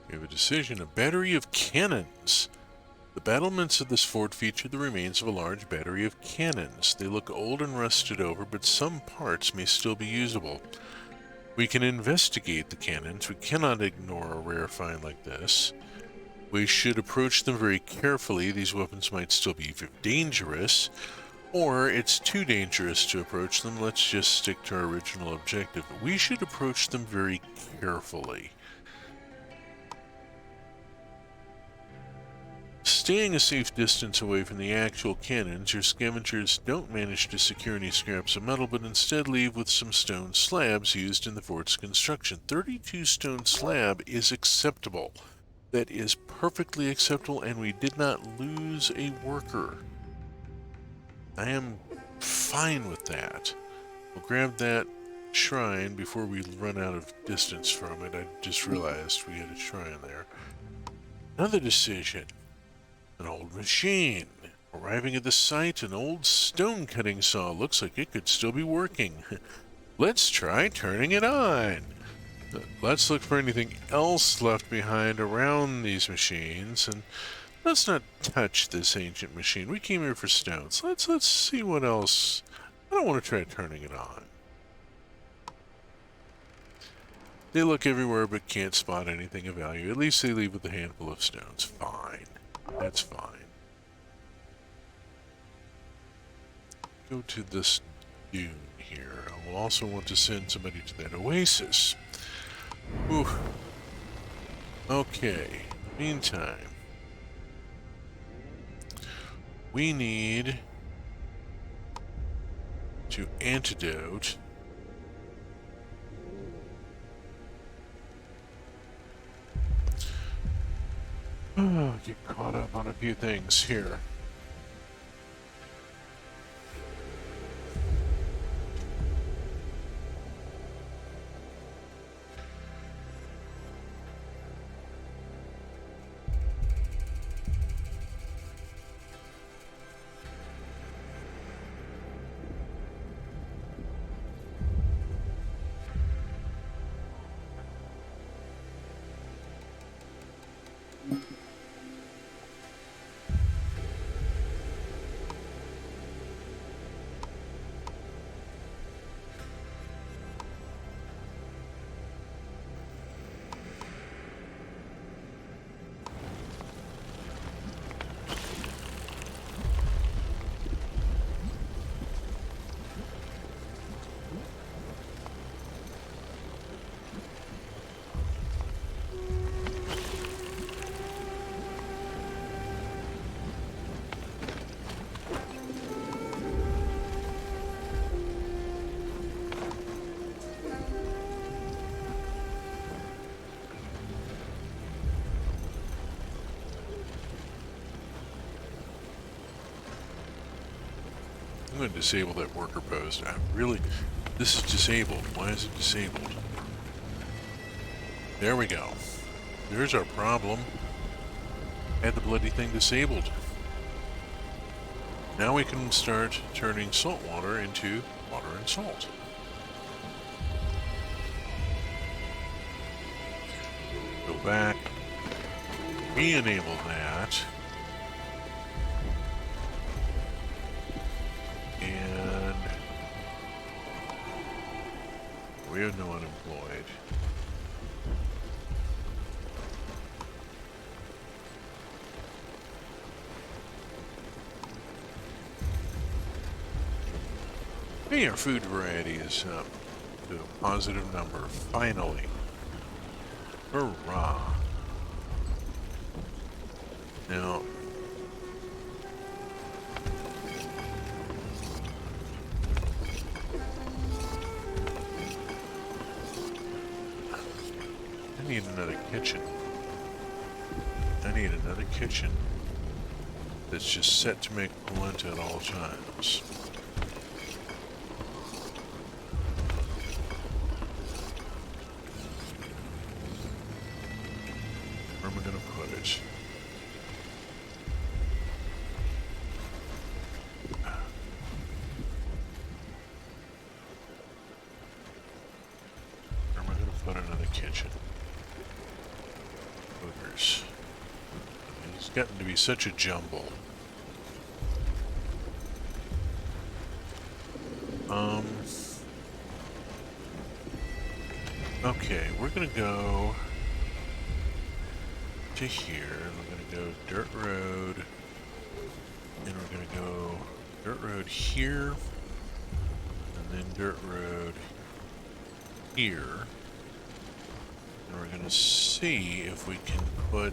Speaker 1: We have a decision, a battery of cannons. The battlements of this fort feature the remains of a large battery of cannons. They look old and rusted over, but some parts may still be usable. We can investigate the cannons. We cannot ignore a rare find like this. We should approach them very carefully. These weapons might still be dangerous, or it's too dangerous to approach them. Let's just stick to our original objective. We should approach them very carefully. Staying a safe distance away from the actual cannons, your scavengers don't manage to secure any scraps of metal, but instead leave with some stone slabs used in the fort's construction. 32 stone slab is acceptable. That is perfectly acceptable, and we did not lose a worker. I am fine with that. We'll grab that shrine before we run out of distance from it. I just realized we had a shrine there. Another decision. An old machine. Arriving at the site, an old stone cutting saw. Looks like it could still be working. Let's try turning it on. Let's look for anything else left behind around these machines, and let's not touch this ancient machine. We came here for stones. Let's see what else. I don't want to try turning it on. They look everywhere but can't spot anything of value. At least they leave with a handful of stones. Fine. That's fine. Go to this dune here. I will also want to send somebody to that oasis. Ooh. Okay. Meantime, we need to antidote get caught up on a few things here. going to disable that worker post. This is disabled. Why is it disabled? There we go. There's our problem. Had the bloody thing disabled. Now we can start turning salt water into water and salt. Go back. Re-enable that. And we have no unemployed. Hey, our food variety is up to a positive number, finally. Hurrah. Now, I need another kitchen. I need another kitchen that's just set to make polenta at all times. Where am I going to put it? Where am I going to put another kitchen? Boogers. It's gotten to be such a jumble. Okay, we're gonna go to here, and we're gonna go dirt road, and we're gonna go dirt road here, and then dirt road here, and we're gonna see if we can put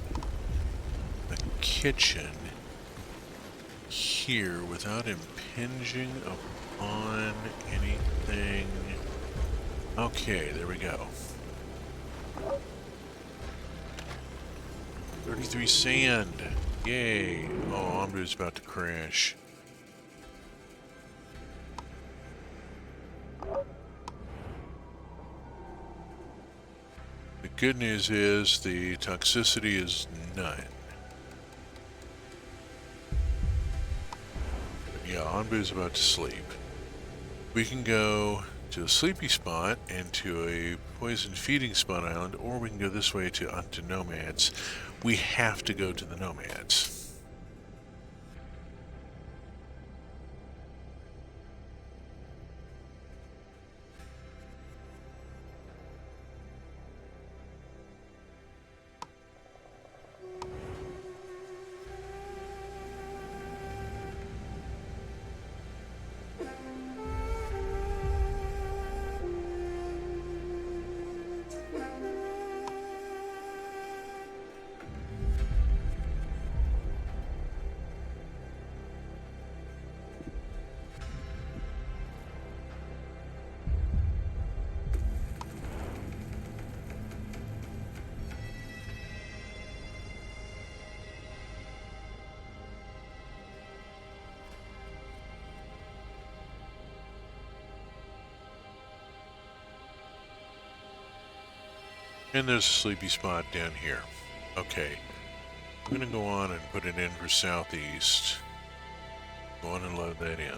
Speaker 1: a kitchen here without impinging upon anything. Okay, there we go. 33 sand. Yay. Oh, Ambu's about to crash. The good news is the toxicity is none. But yeah, Ambu's about to sleep. We can go to a sleepy spot and to a poison feeding spot island, or we can go this way to onto nomads. We have to go to the nomads. And there's a sleepy spot down here. Okay. I'm gonna go on and put it in for southeast. Go on and load that in.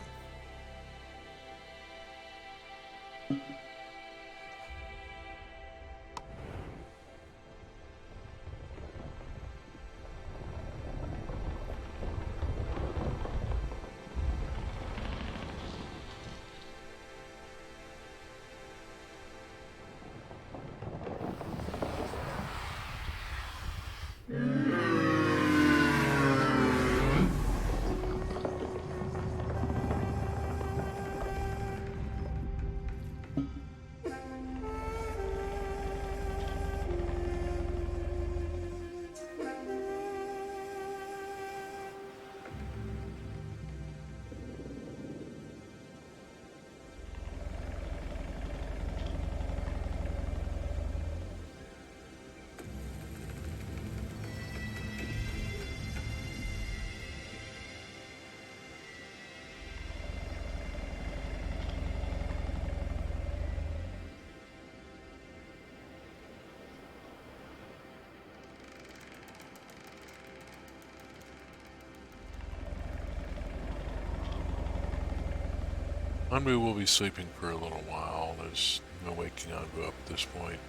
Speaker 1: Anbu will be sleeping for a little while. There's no waking Anbu up at this point.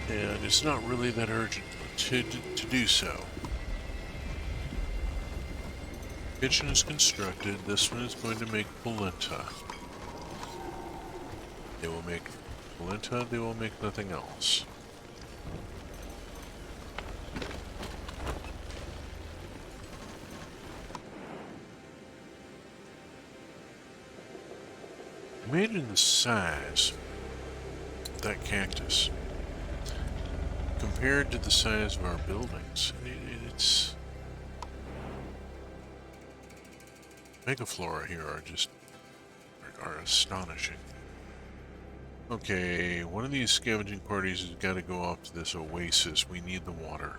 Speaker 1: And it's not really that urgent to do so. Kitchen is constructed. This one is going to make polenta. They will make polenta. They will make nothing else. Imagine the size of that cactus compared to the size of our buildings. It's megaflora here are astonishing. Okay, one of these scavenging parties has got to go off to this oasis. We need the water.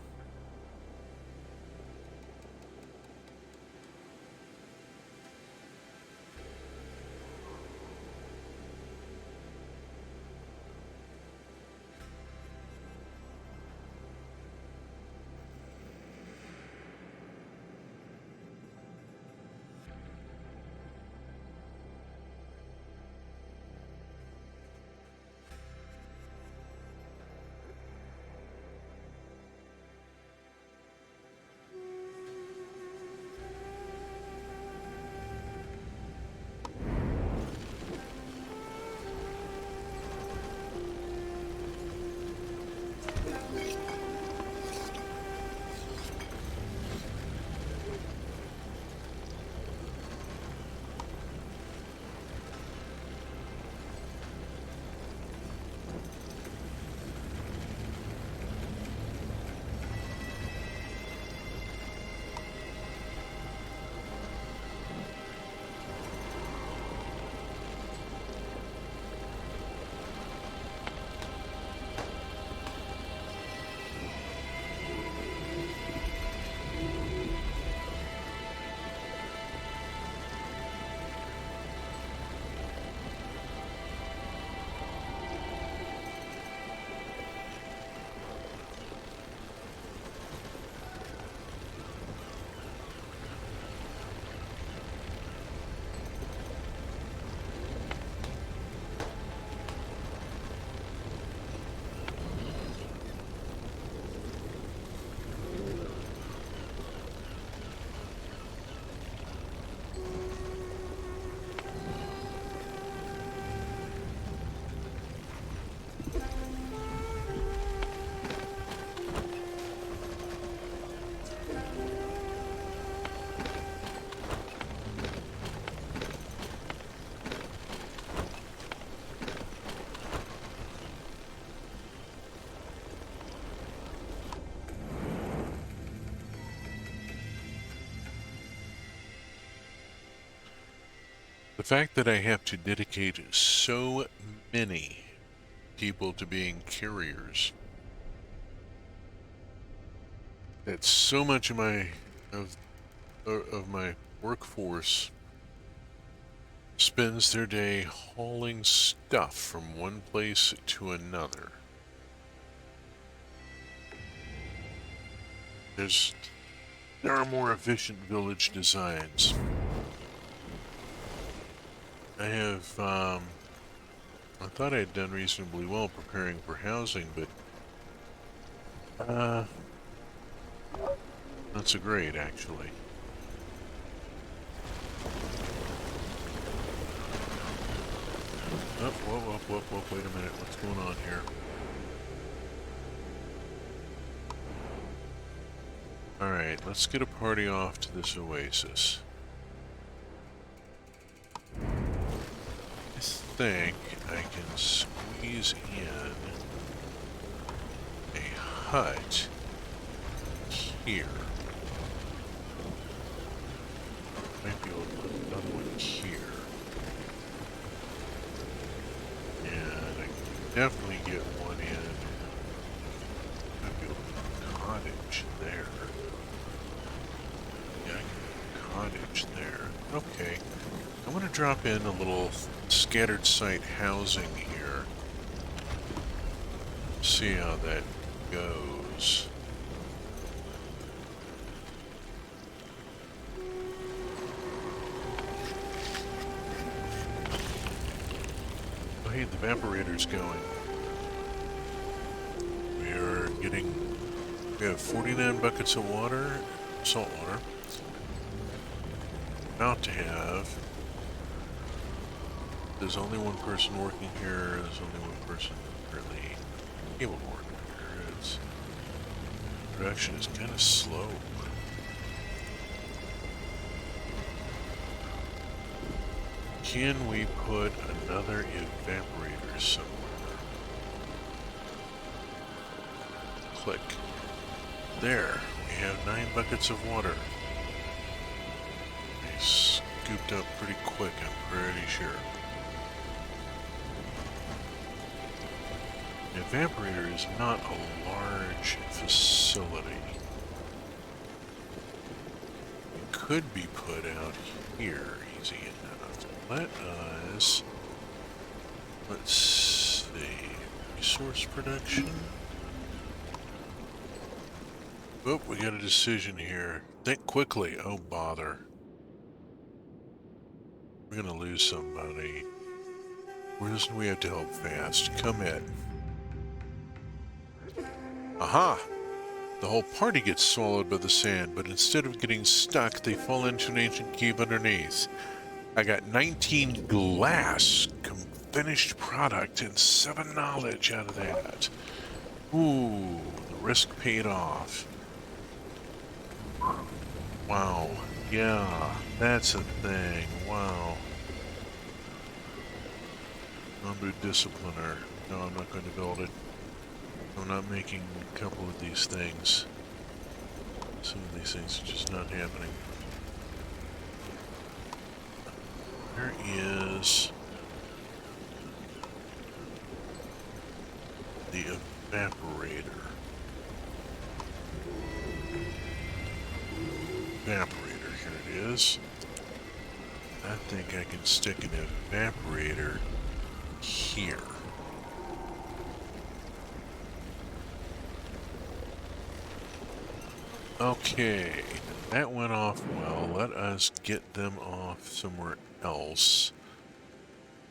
Speaker 1: The fact that I have to dedicate so many people to being carriers, that so much of my workforce spends their day hauling stuff from one place to another. There are more efficient village designs. I thought I had done reasonably well preparing for housing, but, not so great, actually. Oh, whoa, wait a minute, what's going on here? Alright, let's get a party off to this oasis. I think I can squeeze in a hut here. Might be able to put another one here. And I can definitely get one in. Might be able to put a cottage there. Yeah, I can put a cottage there. Okay. I'm going to drop in a little scattered site housing here. See how that goes. hey, the evaporator's going. We have 49 buckets of water, salt water. About to have. There's only one person working here. There's only one person currently able to work here. Production is kind of slow. Can we put another evaporator somewhere? Click. There. We have 9 buckets of water. They scooped up pretty quick, I'm pretty sure. An evaporator is not a large facility. It could be put out here easy enough. Let's see, resource production. Oh, we got a decision here. Think quickly. Oh, bother. We're gonna lose somebody. We have to help fast. Come in. Aha! The whole party gets swallowed by the sand, but instead of getting stuck, they fall into an ancient cave underneath. I got 19 glass finished product and 7 knowledge out of that. Ooh, the risk paid off. Wow. Yeah, that's a thing. Wow. Number discipliner. No, I'm not going to build it. I'm not making a couple of these things. Some of these things are just not happening. There is the evaporator. Evaporator, here it is. I think I can stick an evaporator here. Okay, that went off well. Let us get them off somewhere else.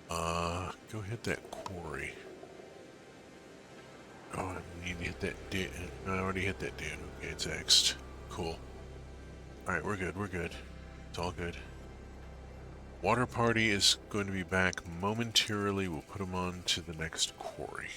Speaker 1: Go hit that quarry. Oh, I need to hit that dude. No, I already hit that dude. Okay, it's X'd. Cool. Alright, we're good, we're good. It's all good. Water party is going to be back momentarily. We'll put them on to the next quarry.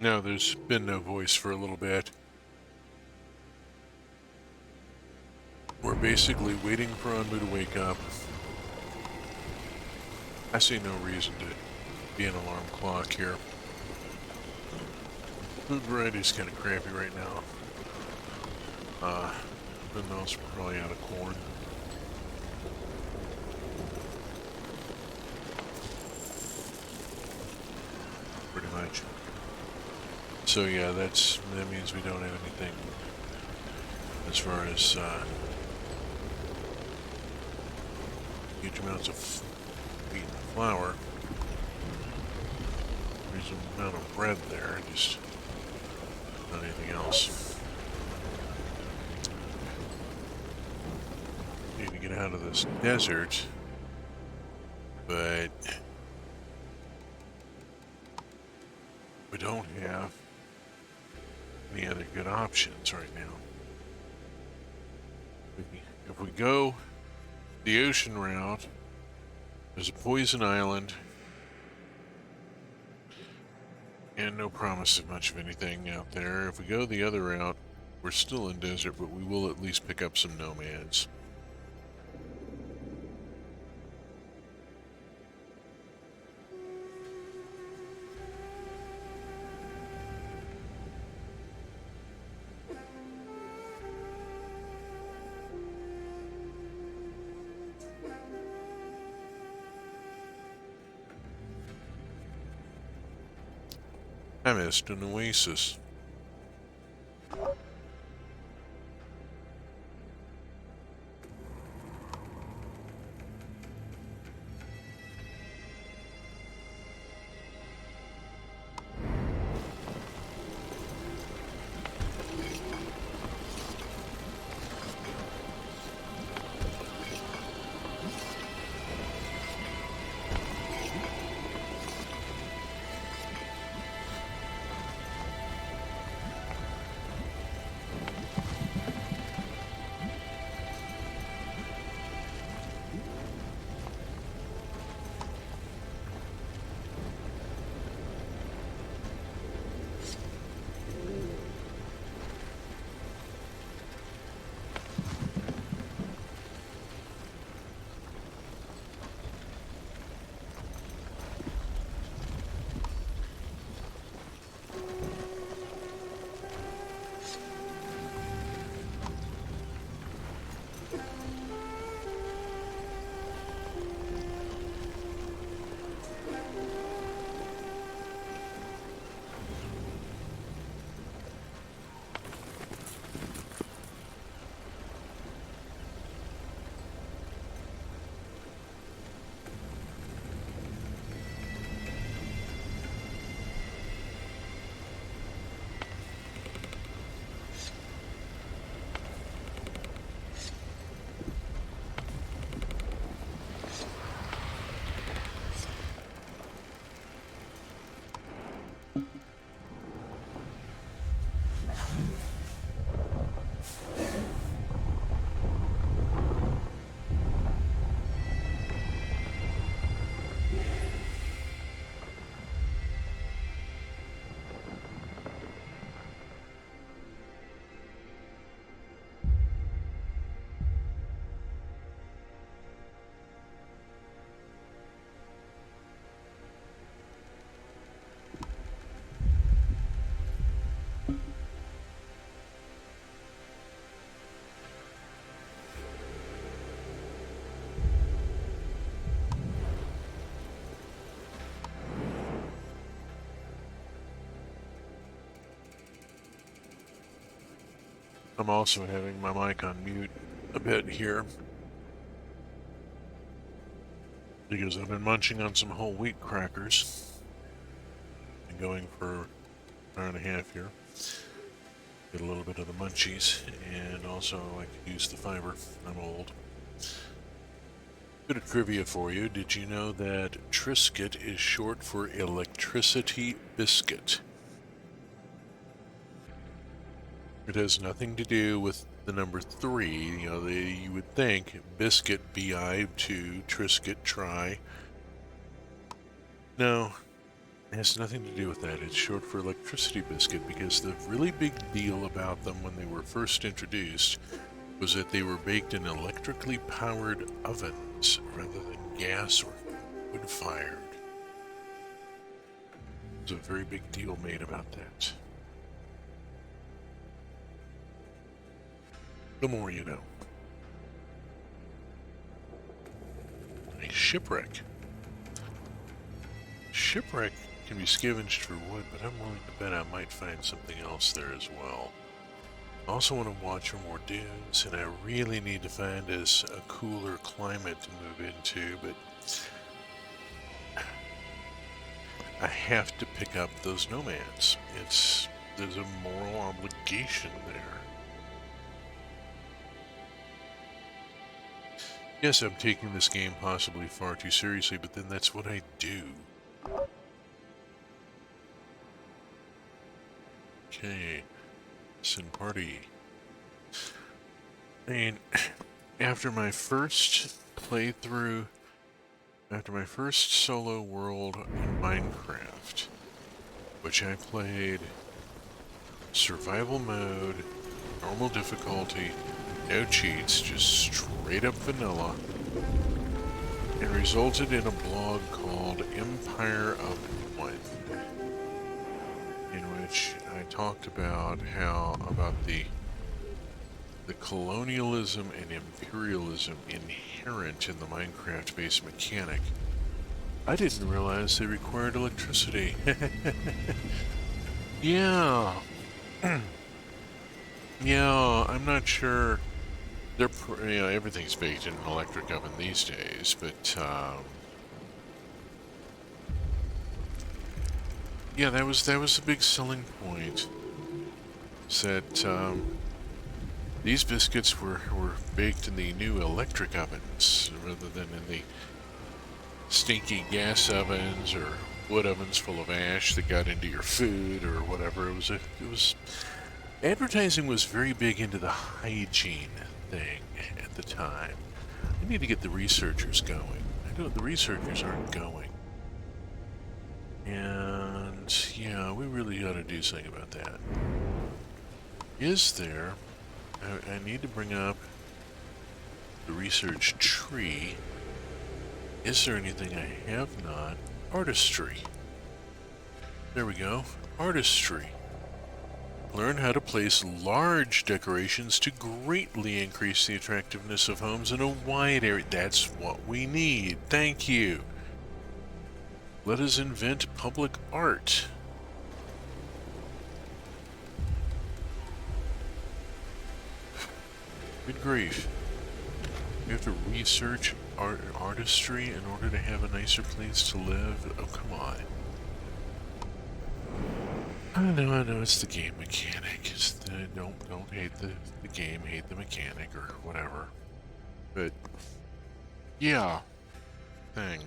Speaker 1: No, there's been no voice for a little bit. We're basically waiting for Anmu to wake up. I see no reason to be an alarm clock here. Food variety is kind of crappy right now. Who knows, we're probably out of corn. Pretty much. So yeah, that means we don't have anything as far as huge amounts of wheat and flour. There's an amount of bread there, just not anything else. Need to get out of this desert, but we don't have any other good options right now. If we go the ocean route, there's a poison island, and no promise of much of anything out there. If we go the other route, we're still in desert, but we will at least pick up some nomads. I missed an oasis. I'm also having my mic on mute a bit here because I've been munching on some whole wheat crackers and going for an hour and a half here. Get a little bit of the munchies, and also I like to use the fiber. I'm old. Bit of trivia for you. Did you know that Triscuit is short for electricity biscuit? It has nothing to do with the number 3. You know, you would think biscuit, BI, 2, Triscuit, try. No, It has nothing to do with that. It's short for electricity biscuit because the really big deal about them when they were first introduced was that they were baked in electrically powered ovens rather than gas or wood fired. There's a very big deal made about that. The more you know. A shipwreck. Shipwreck can be scavenged for wood, but I'm willing to bet I might find something else there as well. I also want to watch for more dunes, and I really need to find us a cooler climate to move into, but I have to pick up those nomads. There's a moral obligation there. Yes, I'm taking this game possibly far too seriously, but then that's what I do. Okay, send party. I mean, after my first playthrough, after my first solo world in Minecraft, which I played survival mode, normal difficulty, no cheats, just straight up vanilla, it resulted in a blog called Empire of One, in which I talked about the colonialism and imperialism inherent in the Minecraft-based mechanic. I didn't realize they required electricity. Yeah. Yeah, I'm not sure. Everything's baked in an electric oven these days, but yeah, that was a big selling point. Is that these biscuits were baked in the new electric ovens rather than in the stinky gas ovens or wood ovens full of ash that got into your food or whatever. Advertising was very big into the hygiene thing at the time. I need to get the researchers going. The researchers aren't going. And yeah, we really ought to do something about that. Is there... I need to bring up the research tree. Is there anything I have not? Artistry. There we go. Artistry. Learn how to place large decorations to greatly increase the attractiveness of homes in a wide area. That's what we need. Thank you. Let us invent public art. Good grief. You have to research artistry in order to have a nicer place to live? Oh, come on. I know, it's the game mechanic. Don't hate the game, hate the mechanic or whatever. But, yeah. Thing.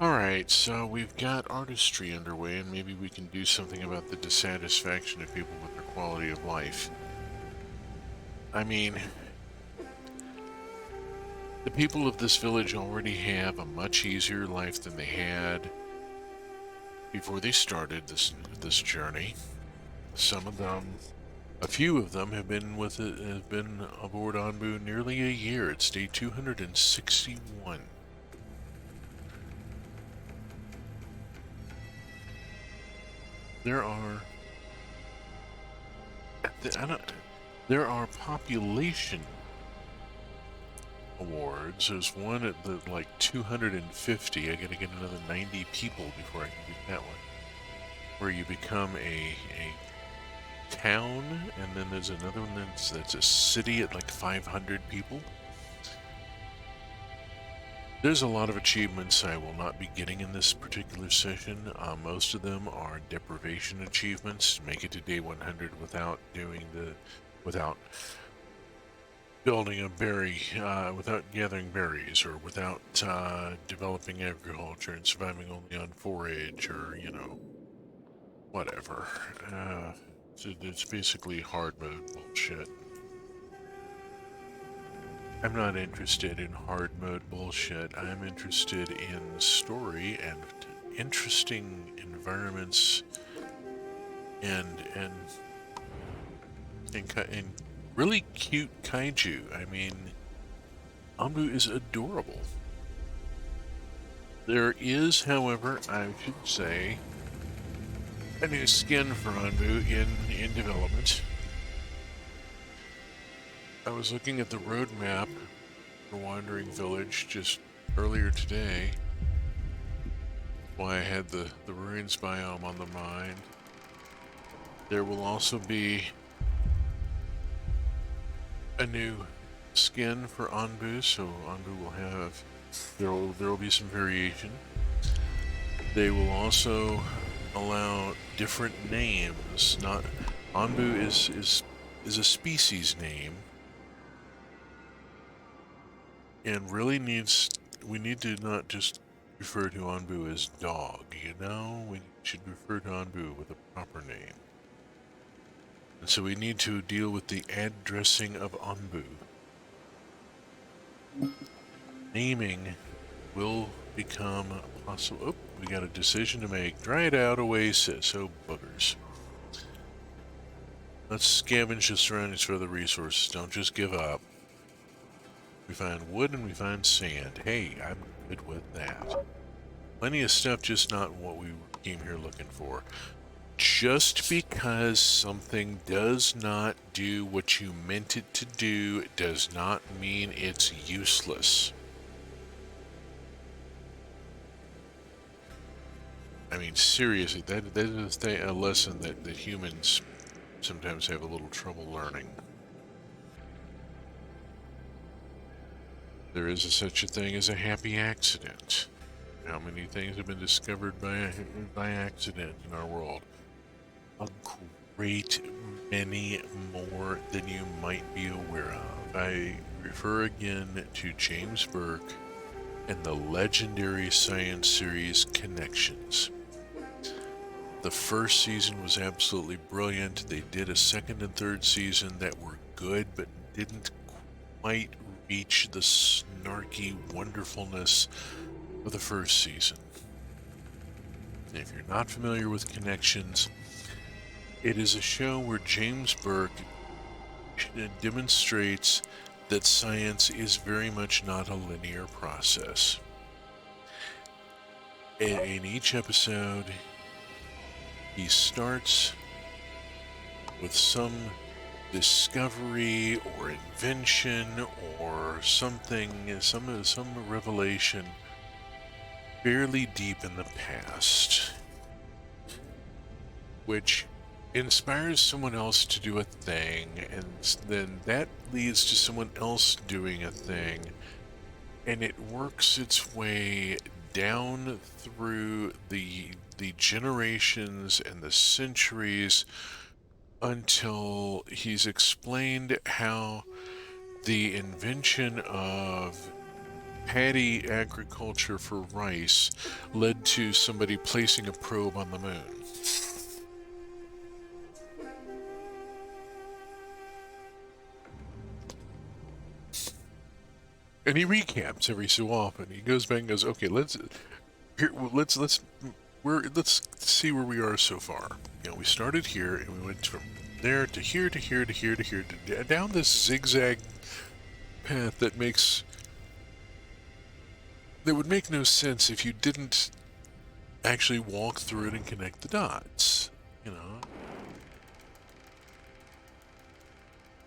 Speaker 1: Alright, so we've got artistry underway, and maybe we can do something about the dissatisfaction of people with their quality of life. I mean, the people of this village already have a much easier life than they had before they started this journey. Some of them, a few of them, have been aboard Anbu nearly a year. It's day 261. There are population awards. There's one at the like 250. I gotta get another 90 people before I can get that one. Where you become a town, and then there's another one that's a city at like 500 people. There's a lot of achievements I will not be getting in this particular session. Most of them are deprivation achievements. Make it to day 100 without building a berry, without gathering berries, or without developing agriculture and surviving only on forage, or, whatever. It's basically hard mode bullshit. I'm not interested in hard mode bullshit. I'm interested in story and interesting environments and really cute kaiju. I mean, Anbu is adorable. There is, however, I should say, a new skin for Anbu in development. I was looking at the roadmap for Wandering Village just earlier today. Why I had the ruins biome on the mind. There will also be a new skin for Anbu, so Anbu will have there will be some variation. They will also allow different names. Not Anbu is a species name, and really we need to not just refer to Anbu as dog. You know, we should refer to Anbu with a proper name. And so we need to deal with the addressing of Anbu. Naming will become possible. Oh, we got a decision to make. Dried out oasis. Oh, buggers. Let's scavenge the surroundings for other resources. Don't just give up. We find wood and we find sand. Hey, I'm good with that. Plenty of stuff, just not what we came here looking for. Just because something does not do what you meant it to do does not mean it's useless. I mean, seriously, that is a lesson that humans sometimes have a little trouble learning. There is such a thing as a happy accident. How many things have been discovered by accident in our world? A great many more than you might be aware of. I refer again to James Burke and the legendary science series Connections. The first season was absolutely brilliant. They did a second and third season that were good, but didn't quite reach the snarky wonderfulness of the first season. If you're not familiar with Connections, it is a show where James Burke demonstrates that science is very much not a linear process. In each episode, he starts with some discovery or invention or something, some revelation fairly deep in the past, which inspires someone else to do a thing, and then that leads to someone else doing a thing, and it works its way down through the generations and the centuries until he's explained how the invention of paddy agriculture for rice led to somebody placing a probe on the moon. And he recaps every so often. He goes back and goes, "Okay, let's see where we are so far. You know, we started here and we went from there to here to here to here to here to down this zigzag path that would make no sense if you didn't actually walk through it and connect the dots. You know,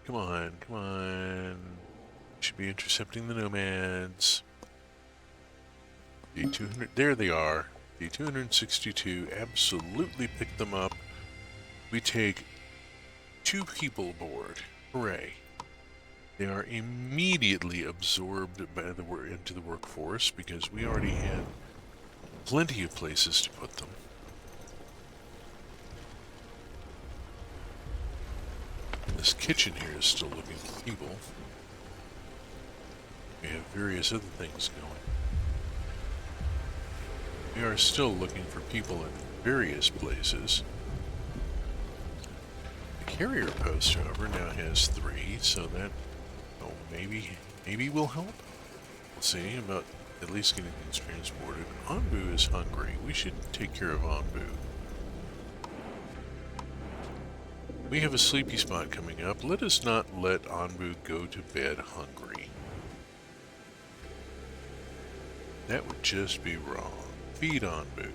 Speaker 1: come on." Should be intercepting the nomads. D200, there they are. D262, absolutely picked them up. We take 2 people aboard. Hooray. They are immediately absorbed by into the workforce because we already had plenty of places to put them. This kitchen here is still looking feeble. We have various other things going. We are still looking for people in various places. The carrier post, however, now has 3, so that maybe will help. We'll see. About at least getting things transported. Anbu is hungry. We should take care of Anbu. We have a sleepy spot coming up. Let us not let Anbu go to bed hungry. That would just be wrong. Feed Anbu.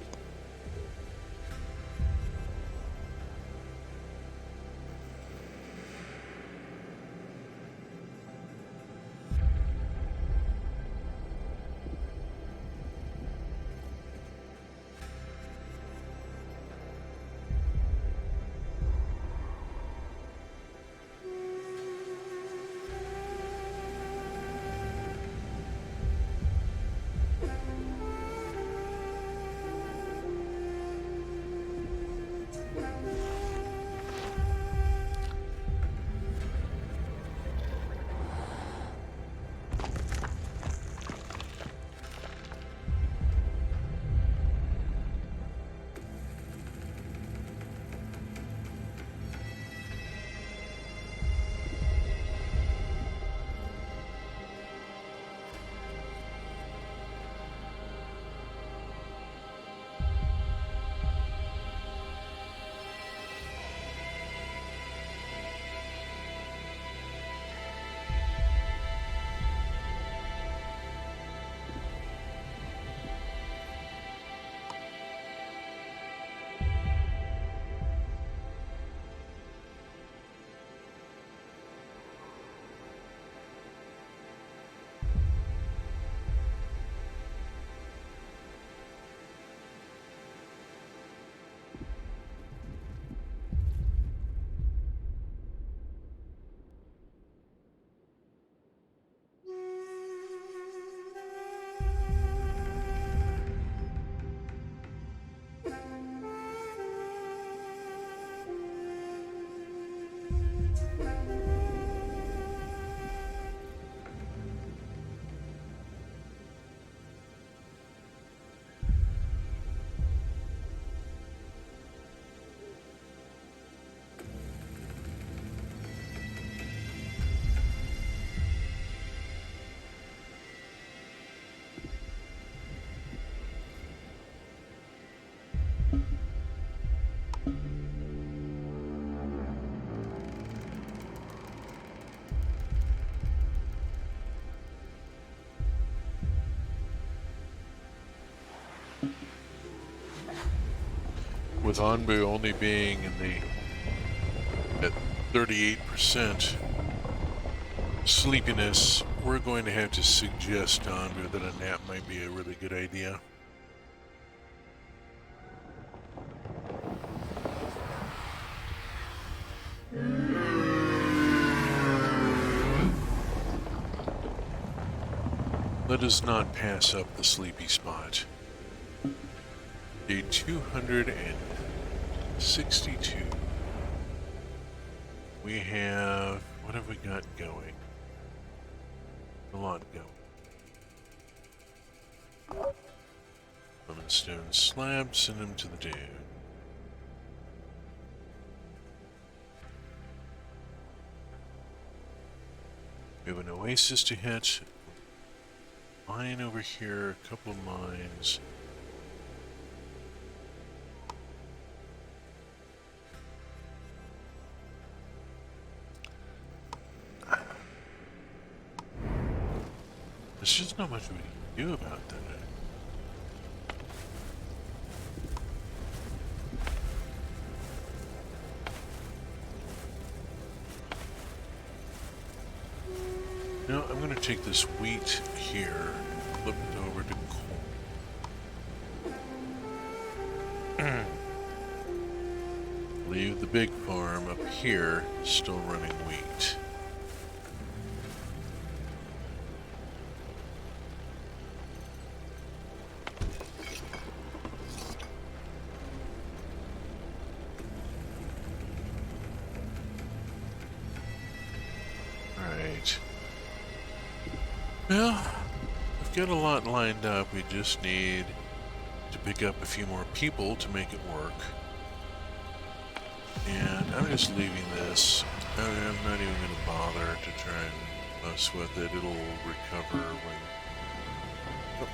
Speaker 1: With Anbu only being in at 38% sleepiness, we're going to have to suggest to Anbu that a nap might be a really good idea. Let us not pass up the sleepy spot. Day 262. We have... what have we got going? A lot going. Lemon stone slab, send them to the dune. We have an oasis to hit. Mine over here, a couple of mines. There's just not much we can do about that. No, I'm going to take this wheat here and flip it over to corn. Leave the big farm up here, still running wheat. Well, we've got a lot lined up. We just need to pick up a few more people to make it work. And I'm just leaving this. I'm not even going to bother to try and mess with it. It'll recover when... Oh.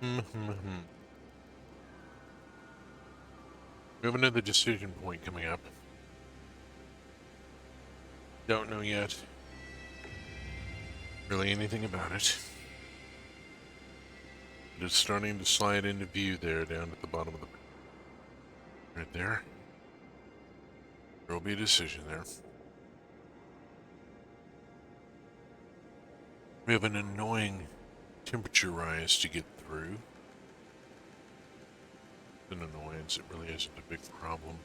Speaker 1: We have another decision point coming up. Don't know yet really anything about it. But it's starting to slide into view there down at the bottom of the... Right there. There will be a decision there. We have an annoying temperature rise to get through. It's an annoyance, it really isn't a big problem.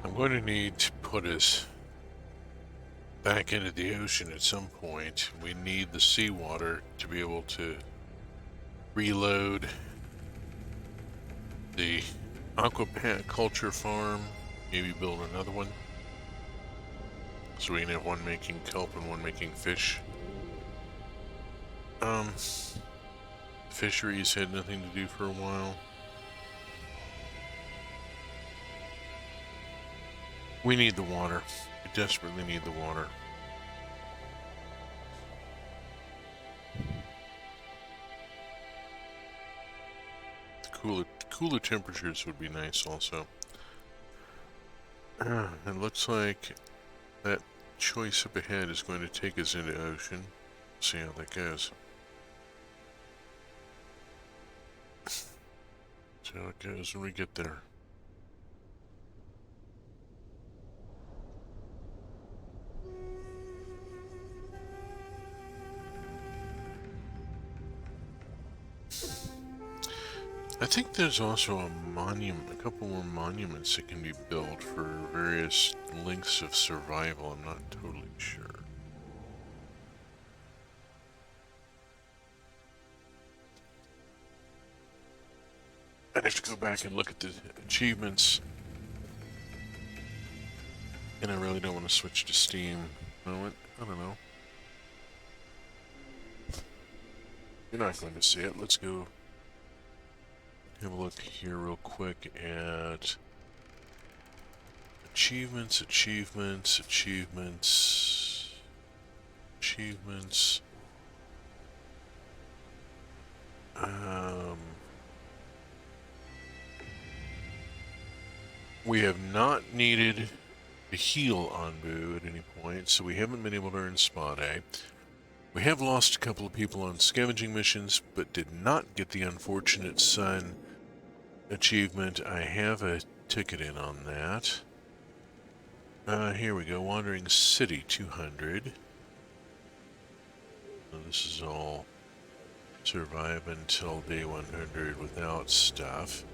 Speaker 1: I'm going to need to put us back into the ocean at some point. We need the seawater to be able to reload the aquaculture farm, maybe build another one. So we can have one making kelp and one making fish. Fisheries had nothing to do for a while. We need the water. We desperately need the water. Cooler temperatures would be nice also. It looks like that choice up ahead is going to take us into ocean. See how that goes. See how it goes when we get there. I think there's also a monument, a couple more monuments that can be built for various lengths of survival. I'm not totally sure. I'd have to go back and look at the achievements. And I really don't want to switch to Steam. I don't know. You're not going to see it. Let's go have a look here real quick at achievements. We have not needed to heal Anbu at any point, so we haven't been able to earn Spot A. We have lost a couple of people on scavenging missions, but did not get the Unfortunate Son achievement. I have a ticket in on that. Here we go, Wandering City 200. So this is all survive until day 100 without stuff.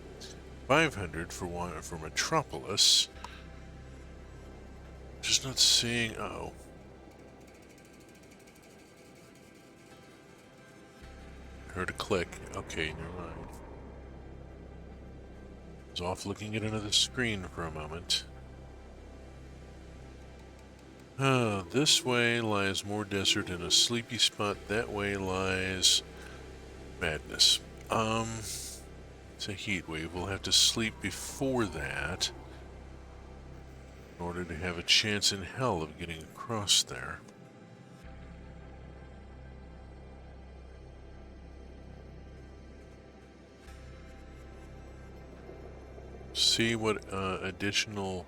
Speaker 1: 500 for Metropolis. Just not seeing. Oh. Heard a click. Okay, never mind. I was off looking at another screen for a moment. This way lies more desert and a sleepy spot. That way lies madness. It's a heat wave. We'll have to sleep before that in order to have a chance in hell of getting across there. See what additional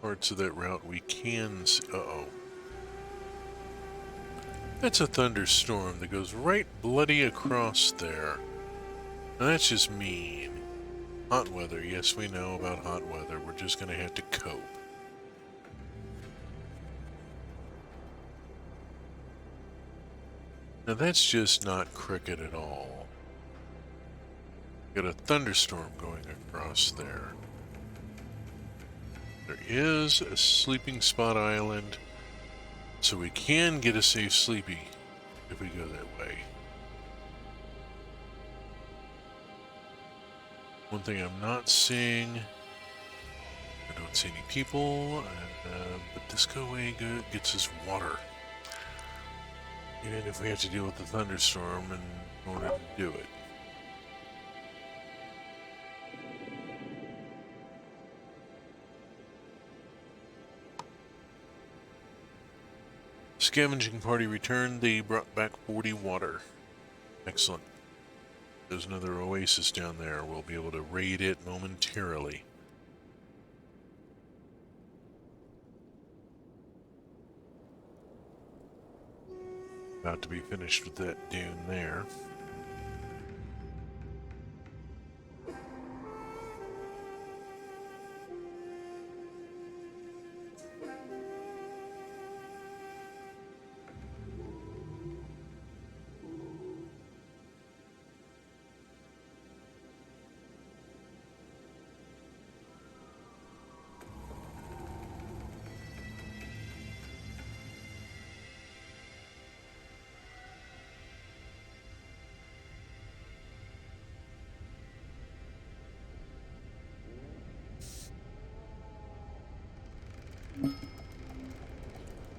Speaker 1: parts of that route we can uh-oh. That's a thunderstorm that goes right bloody across there. Now that's just mean. Hot weather. Yes, we know about hot weather. We're just going to have to cope. Now that's just not cricket at all. Got a thunderstorm going across there. There is a sleeping spot island, so we can get a safe sleepy if we go that way. One thing I'm not seeing, I don't see any people, but this go-way gets us water. Even if we have to deal with the thunderstorm in order to do it. Scavenging party returned. They brought back 40 water. Excellent. There's another oasis down there. We'll be able to raid it momentarily. About to be finished with that dune there.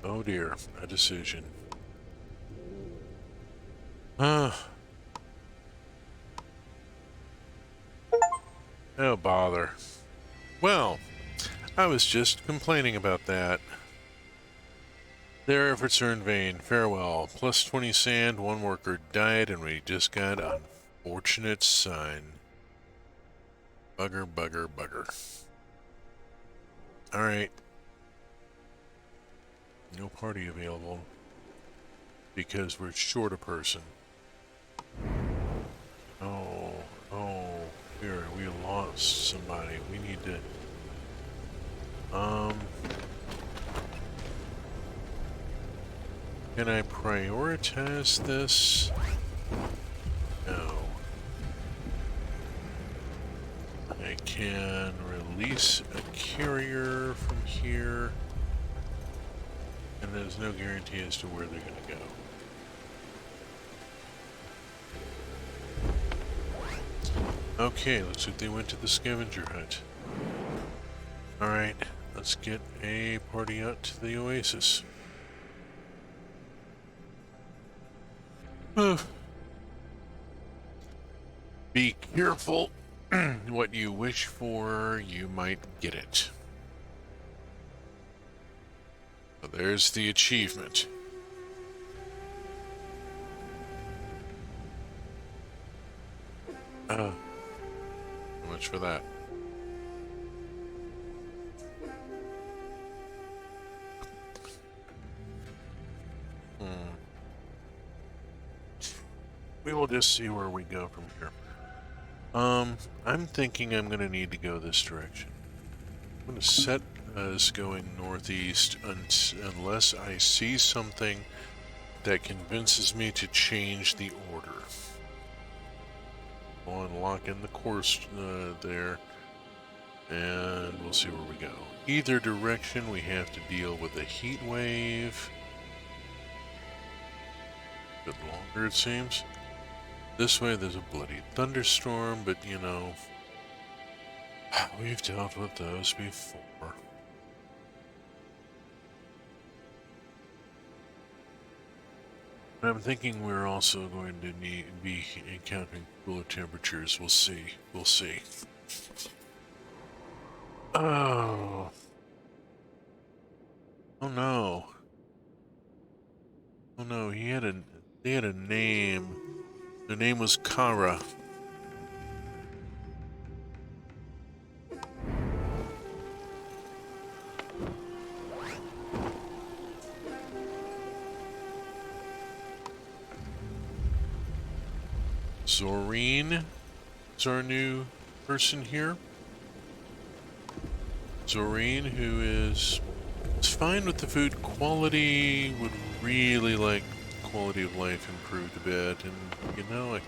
Speaker 1: Oh dear, a decision. Oh bother. Well, I was just complaining about that. Their efforts are in vain. Farewell. Plus 20 sand, one worker died, and we just got an unfortunate sign. Bugger, bugger, bugger. Alright. No party available because we're short a person. Oh, here, we lost somebody. We need to, can I prioritize this? No. I can release a carrier from here. And there's no guarantee as to where they're going to go. Okay, looks like they went to the scavenger hunt. Alright, let's get a party out to the oasis. Be careful. What you wish for, you might get it. So there's the achievement. How much for that? We will just see where we go from here. I'm thinking I'm going to need to go this direction. I'm going to set us going northeast unless I see something that convinces me to change the order. We'll unlock in the course there, and we'll see where we go. Either direction, we have to deal with a heat wave. A bit longer, it seems. This way, there's a bloody thunderstorm, but you know, we've dealt with those before. I'm thinking we're also going to be encountering cooler temperatures. We'll see. We'll see. Oh. Oh no. Oh no, they had a name. Their name was Kara. Zorine is our new person here. Zorine, who is fine with the food quality, would really like quality of life improved a bit, and you know, I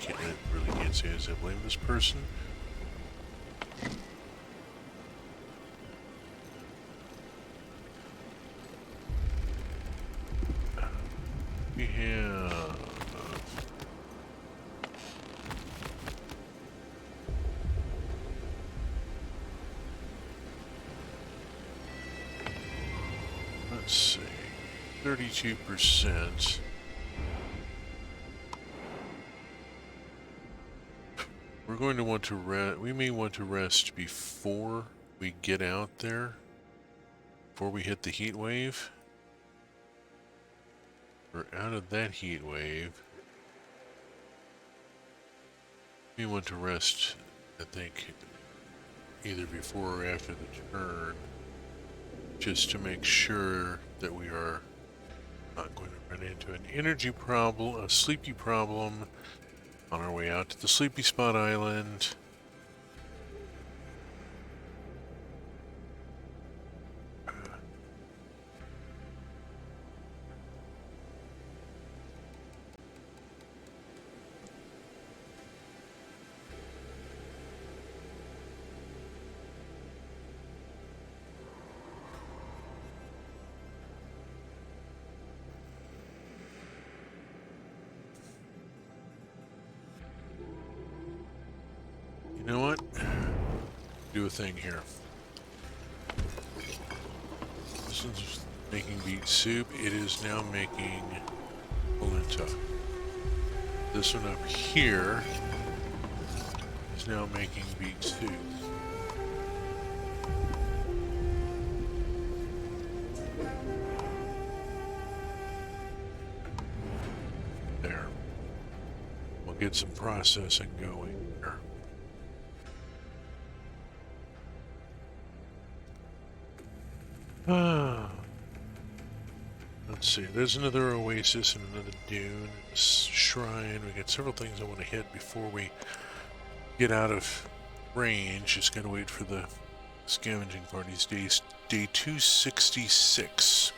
Speaker 1: really can't say as I blame this person. We have let's see, 32%. We're going to want to rest. We may want to rest before we get out there, before we hit the heat wave. We're out of that heat wave. We want to rest, I think, either before or after the turn, just to make sure that we are not going to run into an energy problem, a sleepy problem, on our way out to the Sleepy Spot Island. You know what? Do a thing here. This one's making beet soup. It is now making polenta. This one up here is now making beet soup. There. We'll get some processing going here. Let's see, there's another oasis and another dune, a shrine. We got several things I want to hit before we get out of range. Just gotta wait for the scavenging parties. Day 266.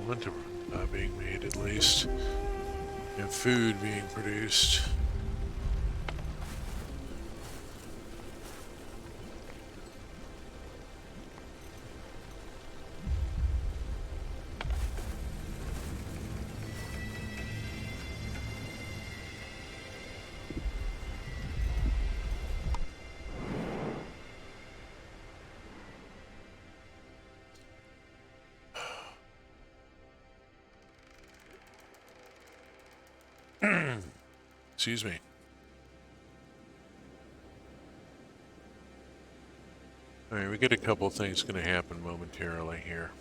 Speaker 1: Polenta being made at least, and food being produced. Excuse me. Alright, we get a couple things going to happen momentarily here.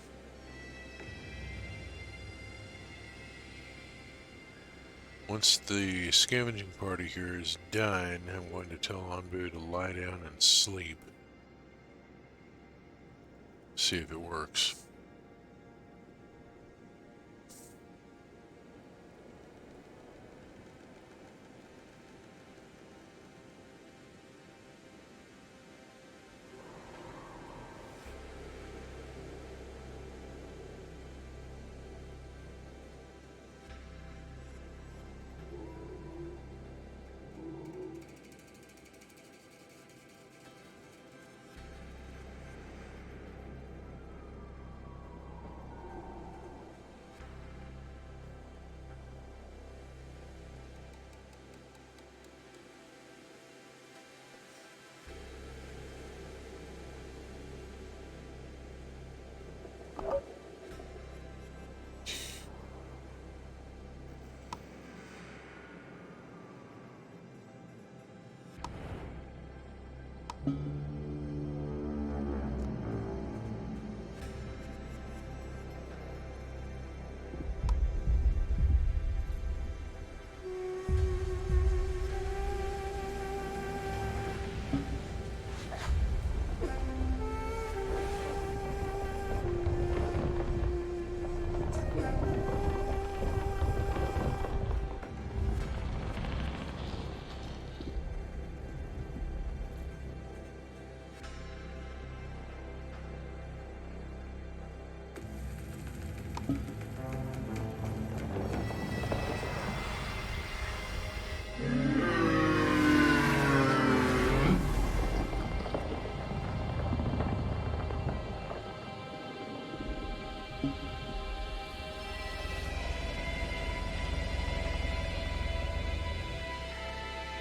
Speaker 1: Once the scavenging party here is done, I'm going to tell Anbu to lie down and sleep. See if it works.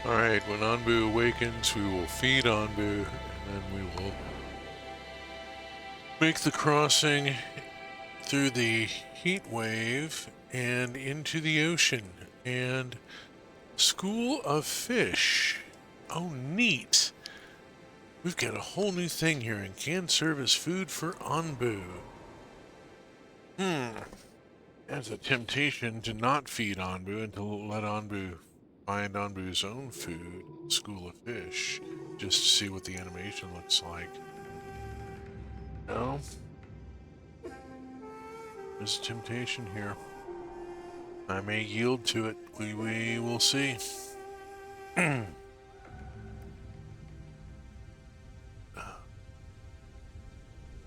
Speaker 1: Alright, when Anbu awakens, we will feed Anbu, and then we will make the crossing through the heat wave and into the ocean. And School of Fish. Oh, neat. We've got a whole new thing here and can serve as food for Anbu. That's a temptation to not feed Anbu and to let Anbu find Anbu's own food, School of Fish, just to see what the animation looks like. No? There's a temptation here. I may yield to it. We will see.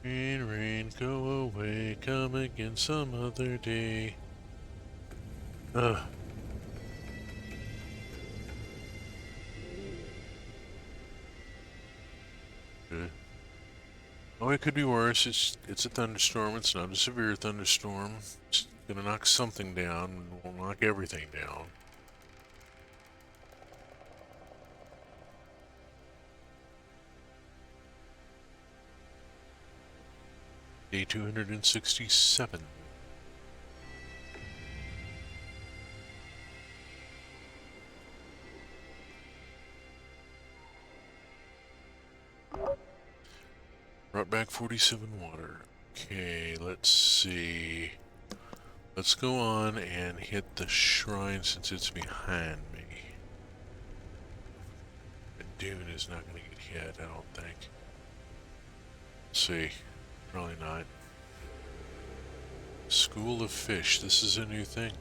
Speaker 1: Rain, rain, go away, come again some other day. Ugh. Good. Oh, it could be worse. It's a thunderstorm. It's not a severe thunderstorm. It's gonna knock something down, and will knock everything down. Day 267. Brought back 47 water. Okay, let's see. Let's go on and hit the shrine since it's behind me. And Dune is not going to get hit, I don't think. Let's see. Probably not. School of Fish. This is a new thing.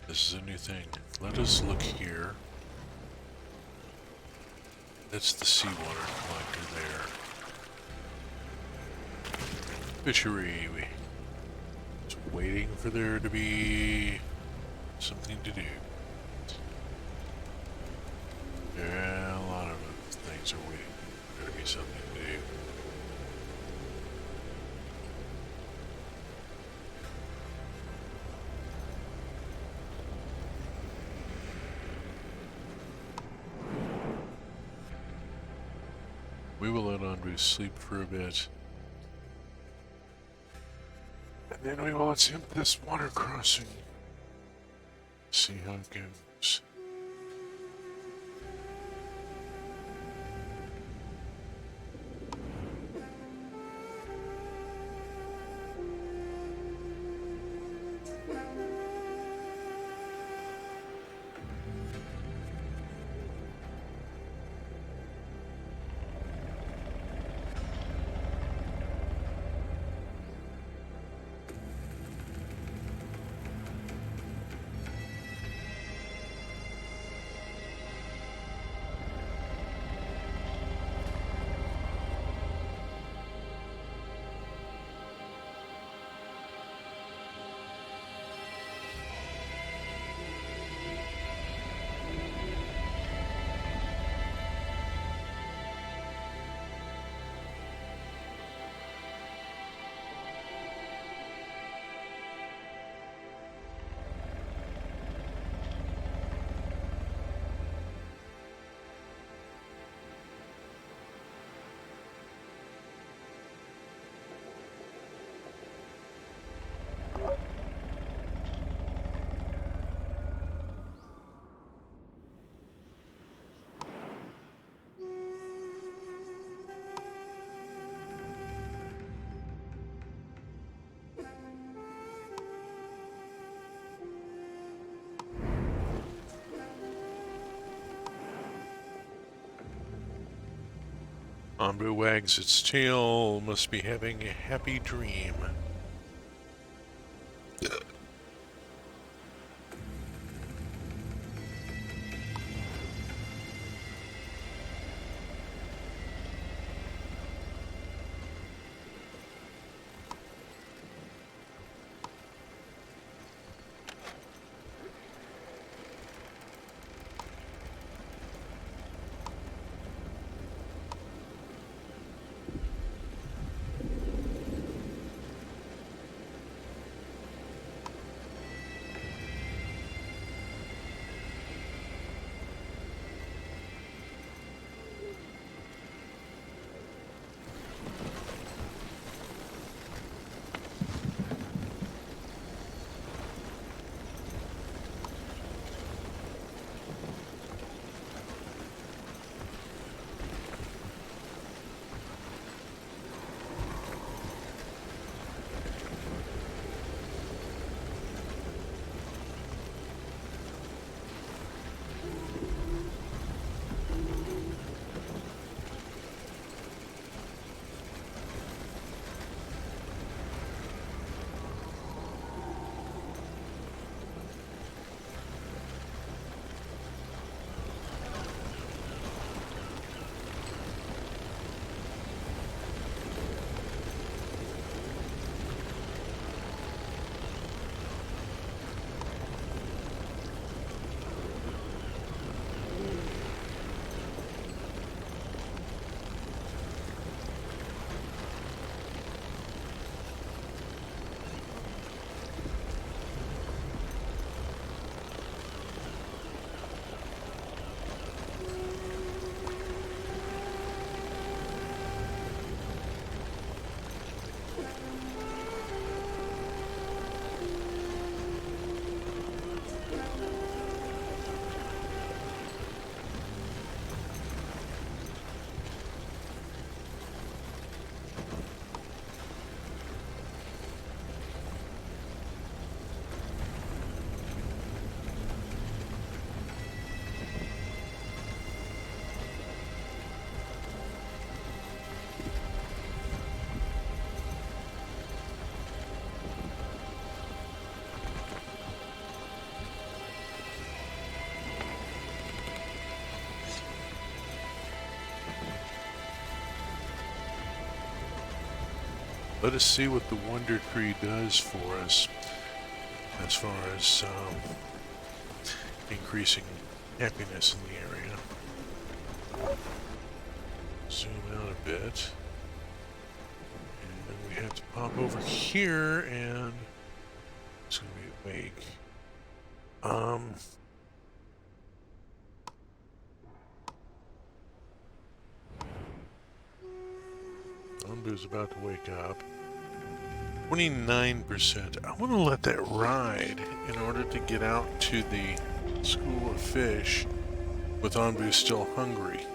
Speaker 1: This is a new thing. Let us look here. That's the seawater collector there. Fishery. Just waiting for there to be something to do. Yeah, a lot of things are waiting for there to be something to do. We will let Anbu sleep for a bit. And then we will attempt this water crossing. See how it goes. Anbu wags its tail, must be having a happy dream. let us see what the Wonder Tree does for us as far as increasing happiness in the area. Zoom out a bit. And then we have to pop over here and it's going to be awake. Onbu's about to wake up. 29%. I want to let that ride in order to get out to the school of fish with Onbu still hungry.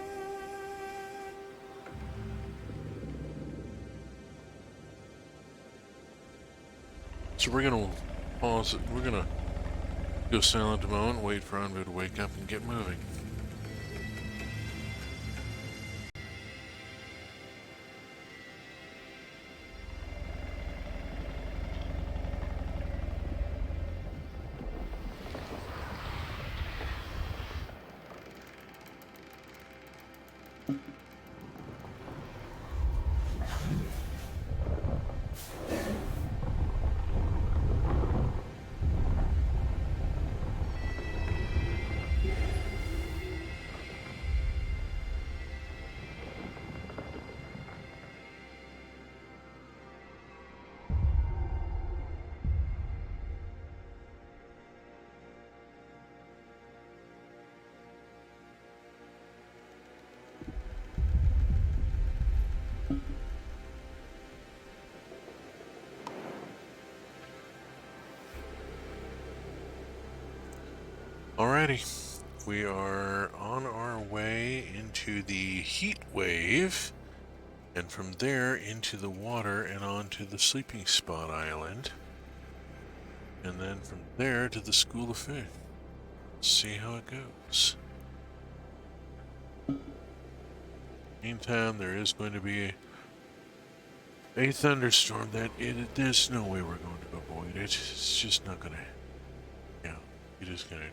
Speaker 1: So we're going to pause it. We're going to go silent a moment, wait for Onbu to wake up and get moving. Alrighty, we are on our way into the heat wave, and from there into the water and onto the sleeping spot island, and then from there to the school of fish. See how it goes. Meantime, there is going to be a thunderstorm that there's no way we're going to avoid it. It's just not gonna, yeah, it is gonna.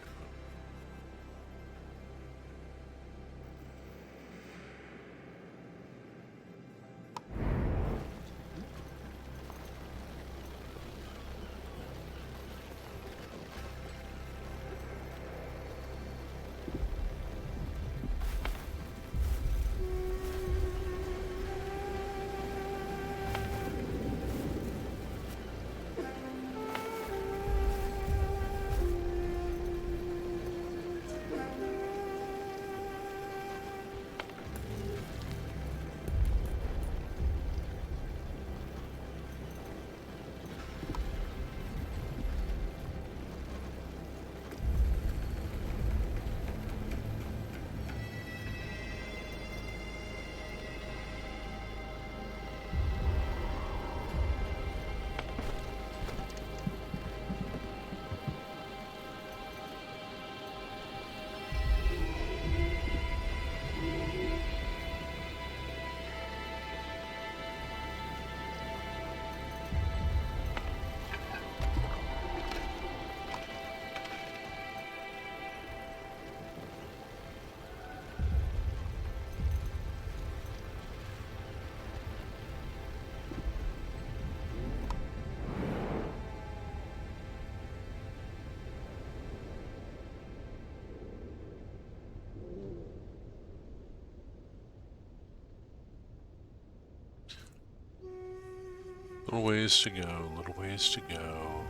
Speaker 1: Little ways to go, little ways to go.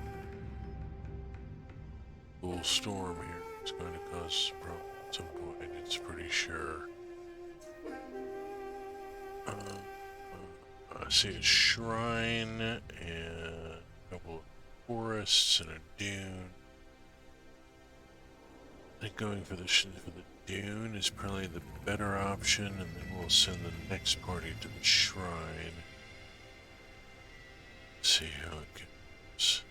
Speaker 1: Cool storm here. It's going to cause a problem at some point, it's pretty sure. I see a shrine and a couple of forests and a dune. I think going for the dune is probably the better option, and then we'll send the next party to the shrine. See how it goes.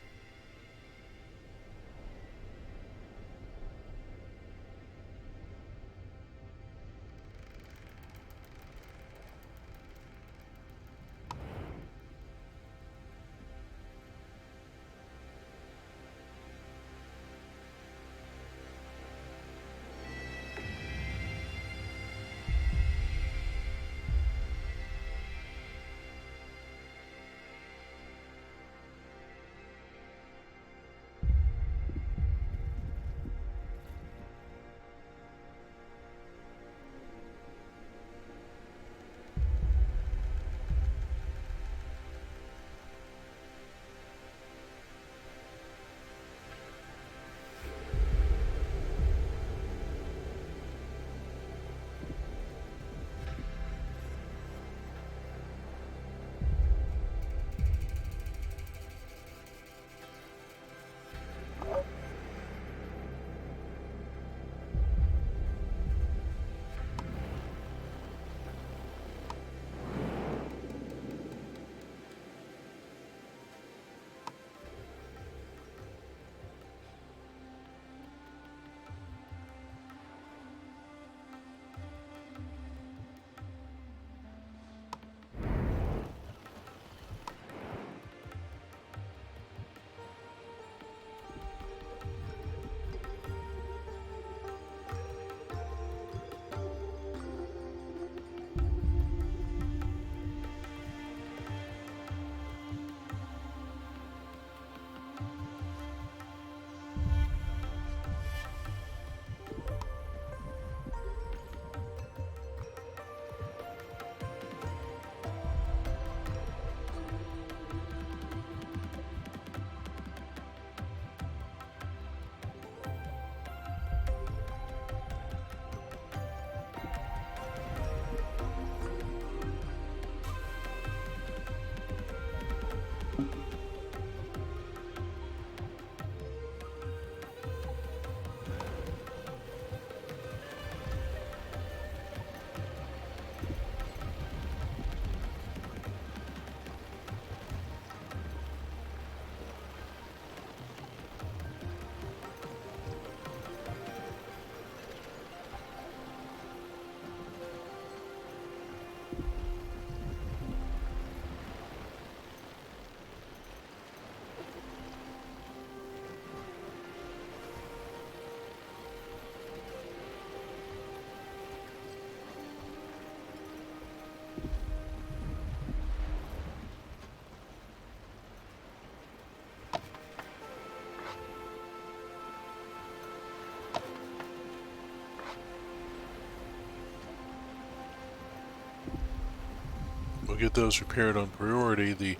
Speaker 1: get those repaired on priority. The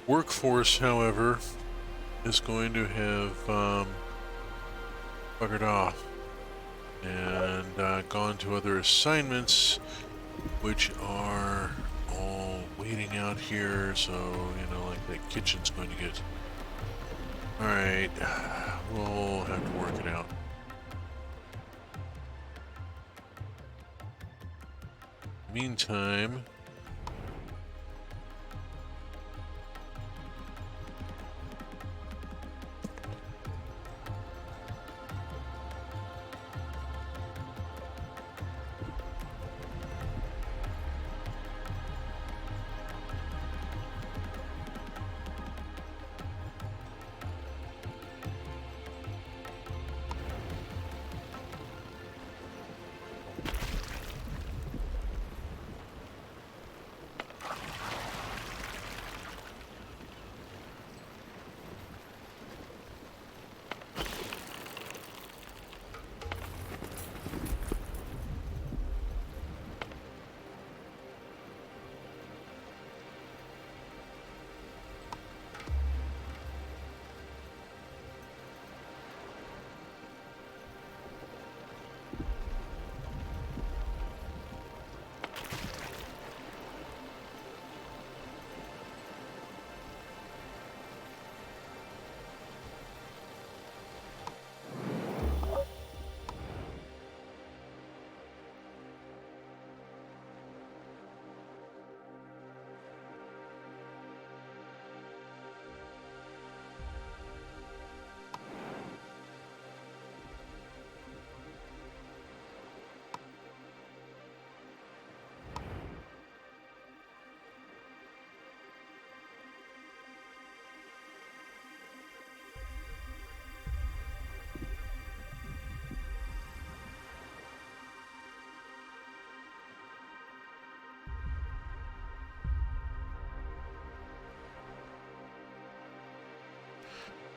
Speaker 1: workforce, however, is going to have buggered off and gone to other assignments, which are all waiting out here. So, you know, like that kitchen's going to get... Alright, we'll have to work it out. Meantime,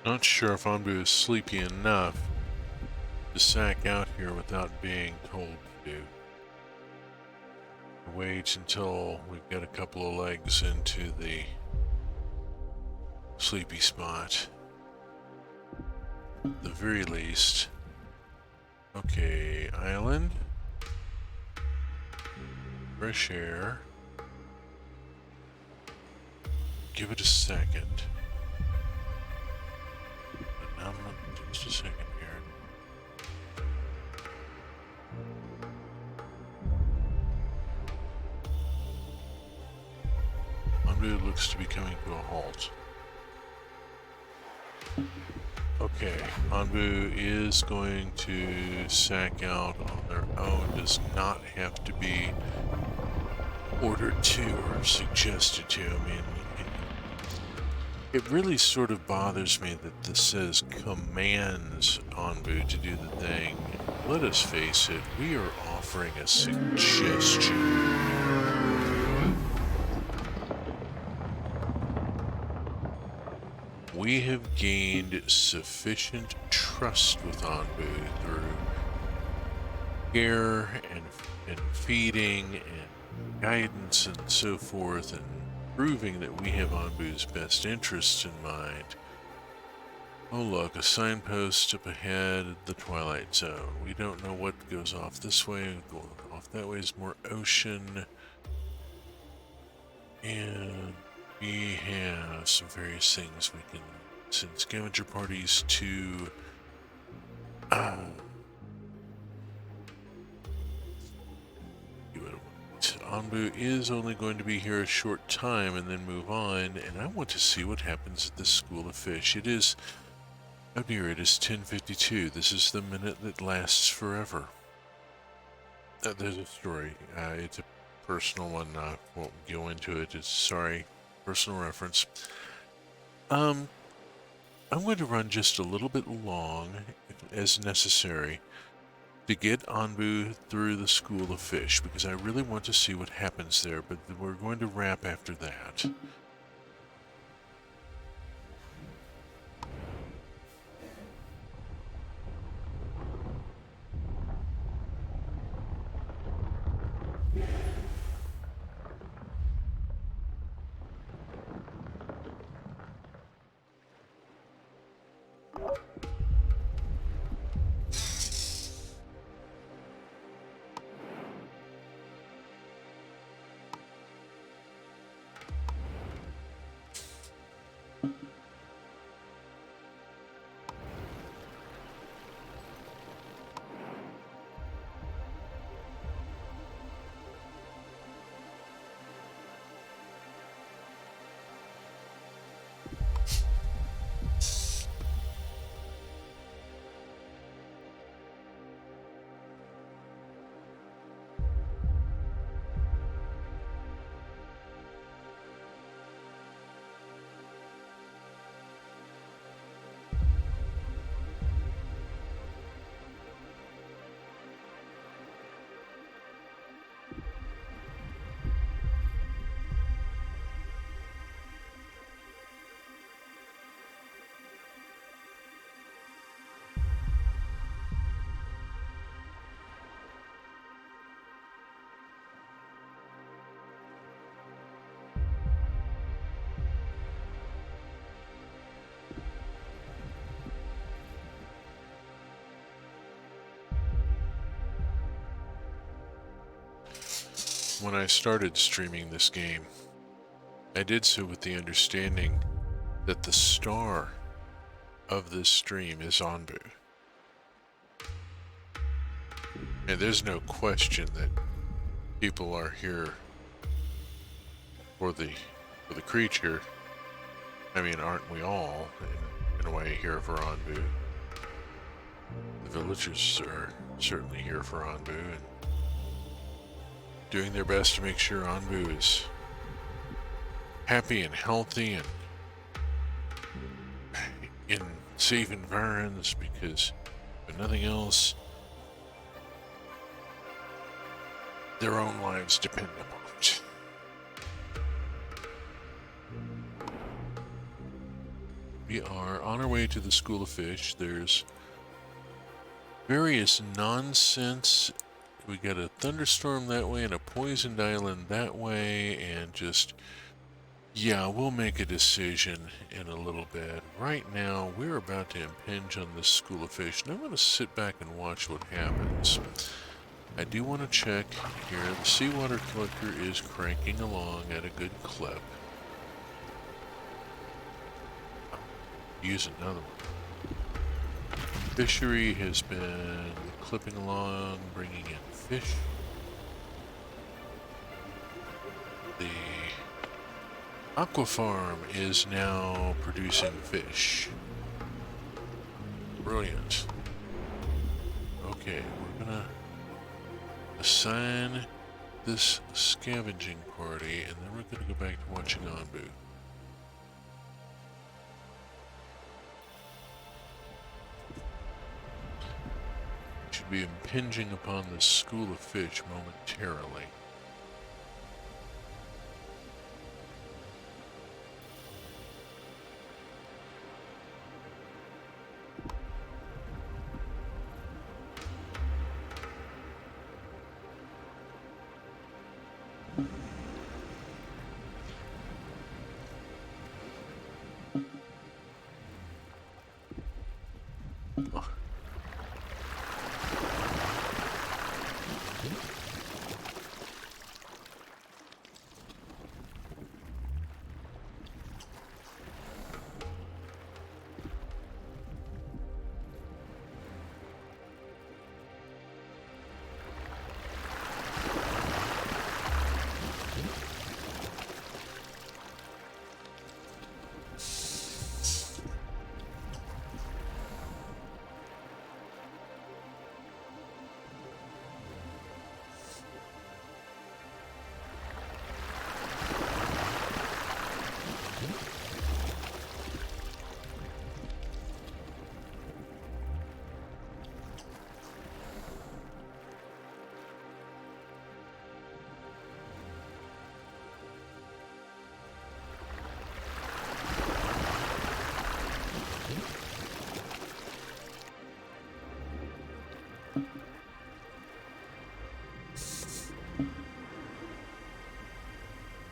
Speaker 1: not sure if Anbu is sleepy enough to sack out here without being told to. Wait until we've got a couple of legs into the sleepy spot. At the very least. Okay, island. Fresh air. Give it a second. Just a second here. Anbu looks to be coming to a halt. Okay, Anbu is going to sack out on their own. Does not have to be ordered to or suggested to. I mean, it really sort of bothers me that this says commands Anbu to do the thing. Let us face it, we are offering a suggestion. We have gained sufficient trust with Anbu through care and feeding and guidance and so forth, and proving that we have Anbu's best interests in mind. Oh look, a signpost up ahead, the Twilight Zone. We don't know what goes off this way, going off that way is more ocean. And we have some various things we can send scavenger parties to. Anbu is only going to be here a short time and then move on, and I want to see what happens at the School of Fish. It is, oh dear, it is 10:52. This is the minute that lasts forever. There's a story. It's a personal one. I won't go into it. It's, sorry, personal reference. I'm going to run just a little bit long, as necessary, to get Anbu through the School of Fish, because I really want to see what happens there, but we're going to wrap after that. when I started streaming this game, I did so with the understanding that the star of this stream is Anbu. And there's no question that people are here for the creature. I mean, aren't we all, in a way, here for Anbu? The villagers are certainly here for Anbu and doing their best to make sure Anbu is happy and healthy and in safe environs, because if nothing else, their own lives depend upon it. We are on our way to the School of Fish. There's various nonsense. We got a thunderstorm that way and a poisoned island that way, and just, yeah, we'll make a decision in a little bit. Right now, we're about to impinge on this School of Fish, and I'm going to sit back and watch what happens. I do want to check here. The seawater collector is cranking along at a good clip. Use another one. Fishery has been clipping along, bringing in fish. The aqua farm is now producing fish. Brilliant. Okay, we're gonna assign this scavenging party, and then we're gonna go back to watching Anbu. Should be impinging upon the School of Fish momentarily.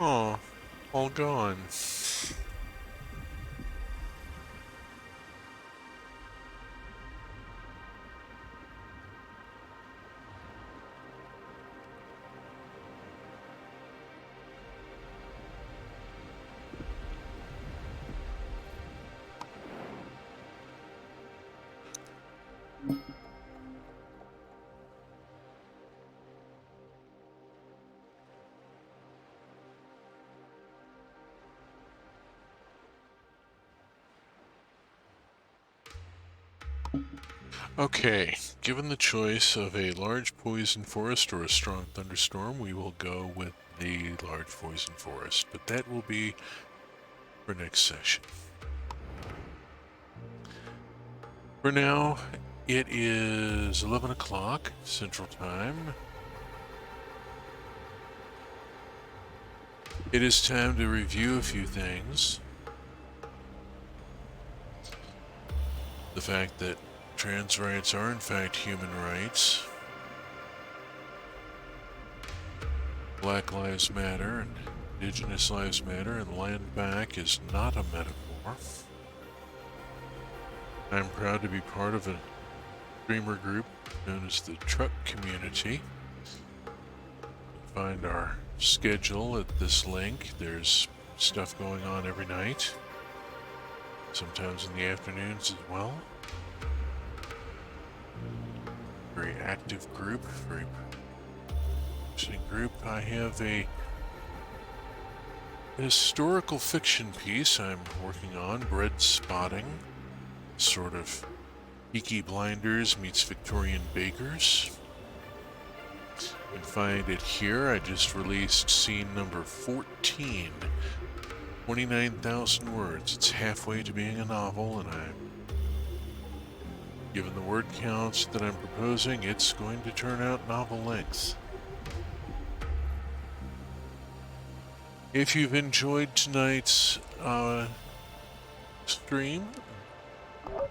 Speaker 1: Oh, all gone. Okay, given the choice of a large poison forest or a strong thunderstorm, we will go with the large poison forest, but that will be for next session. For now, it is 11 o'clock Central Time. It is time to review a few things. The fact that trans rights are in fact human rights. Black Lives Matter and Indigenous Lives Matter and Land Back is not a metaphor. I'm proud to be part of a streamer group known as the Truck Community. find our schedule at this link. There's stuff going on every night, sometimes in the afternoons as well. Very active group, very interesting group. I have a historical fiction piece I'm working on, Bread Spotting, sort of Peaky Blinders meets Victorian Bakers. You can find it here. I just released scene number 14, 29,000 words. It's halfway to being a novel, and given the word counts that I'm proposing, it's going to turn out novel length. If you've enjoyed tonight's stream,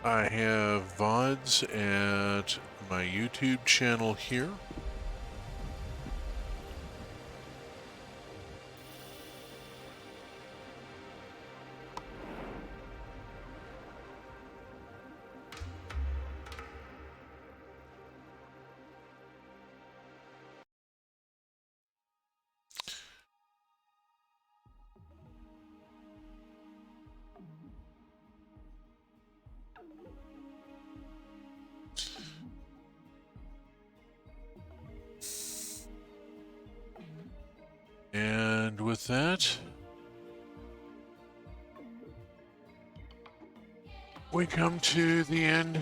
Speaker 1: I have VODs at my YouTube channel here. And with that, we come to the end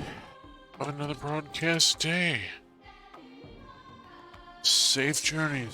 Speaker 1: of another broadcast day. Safe journeys.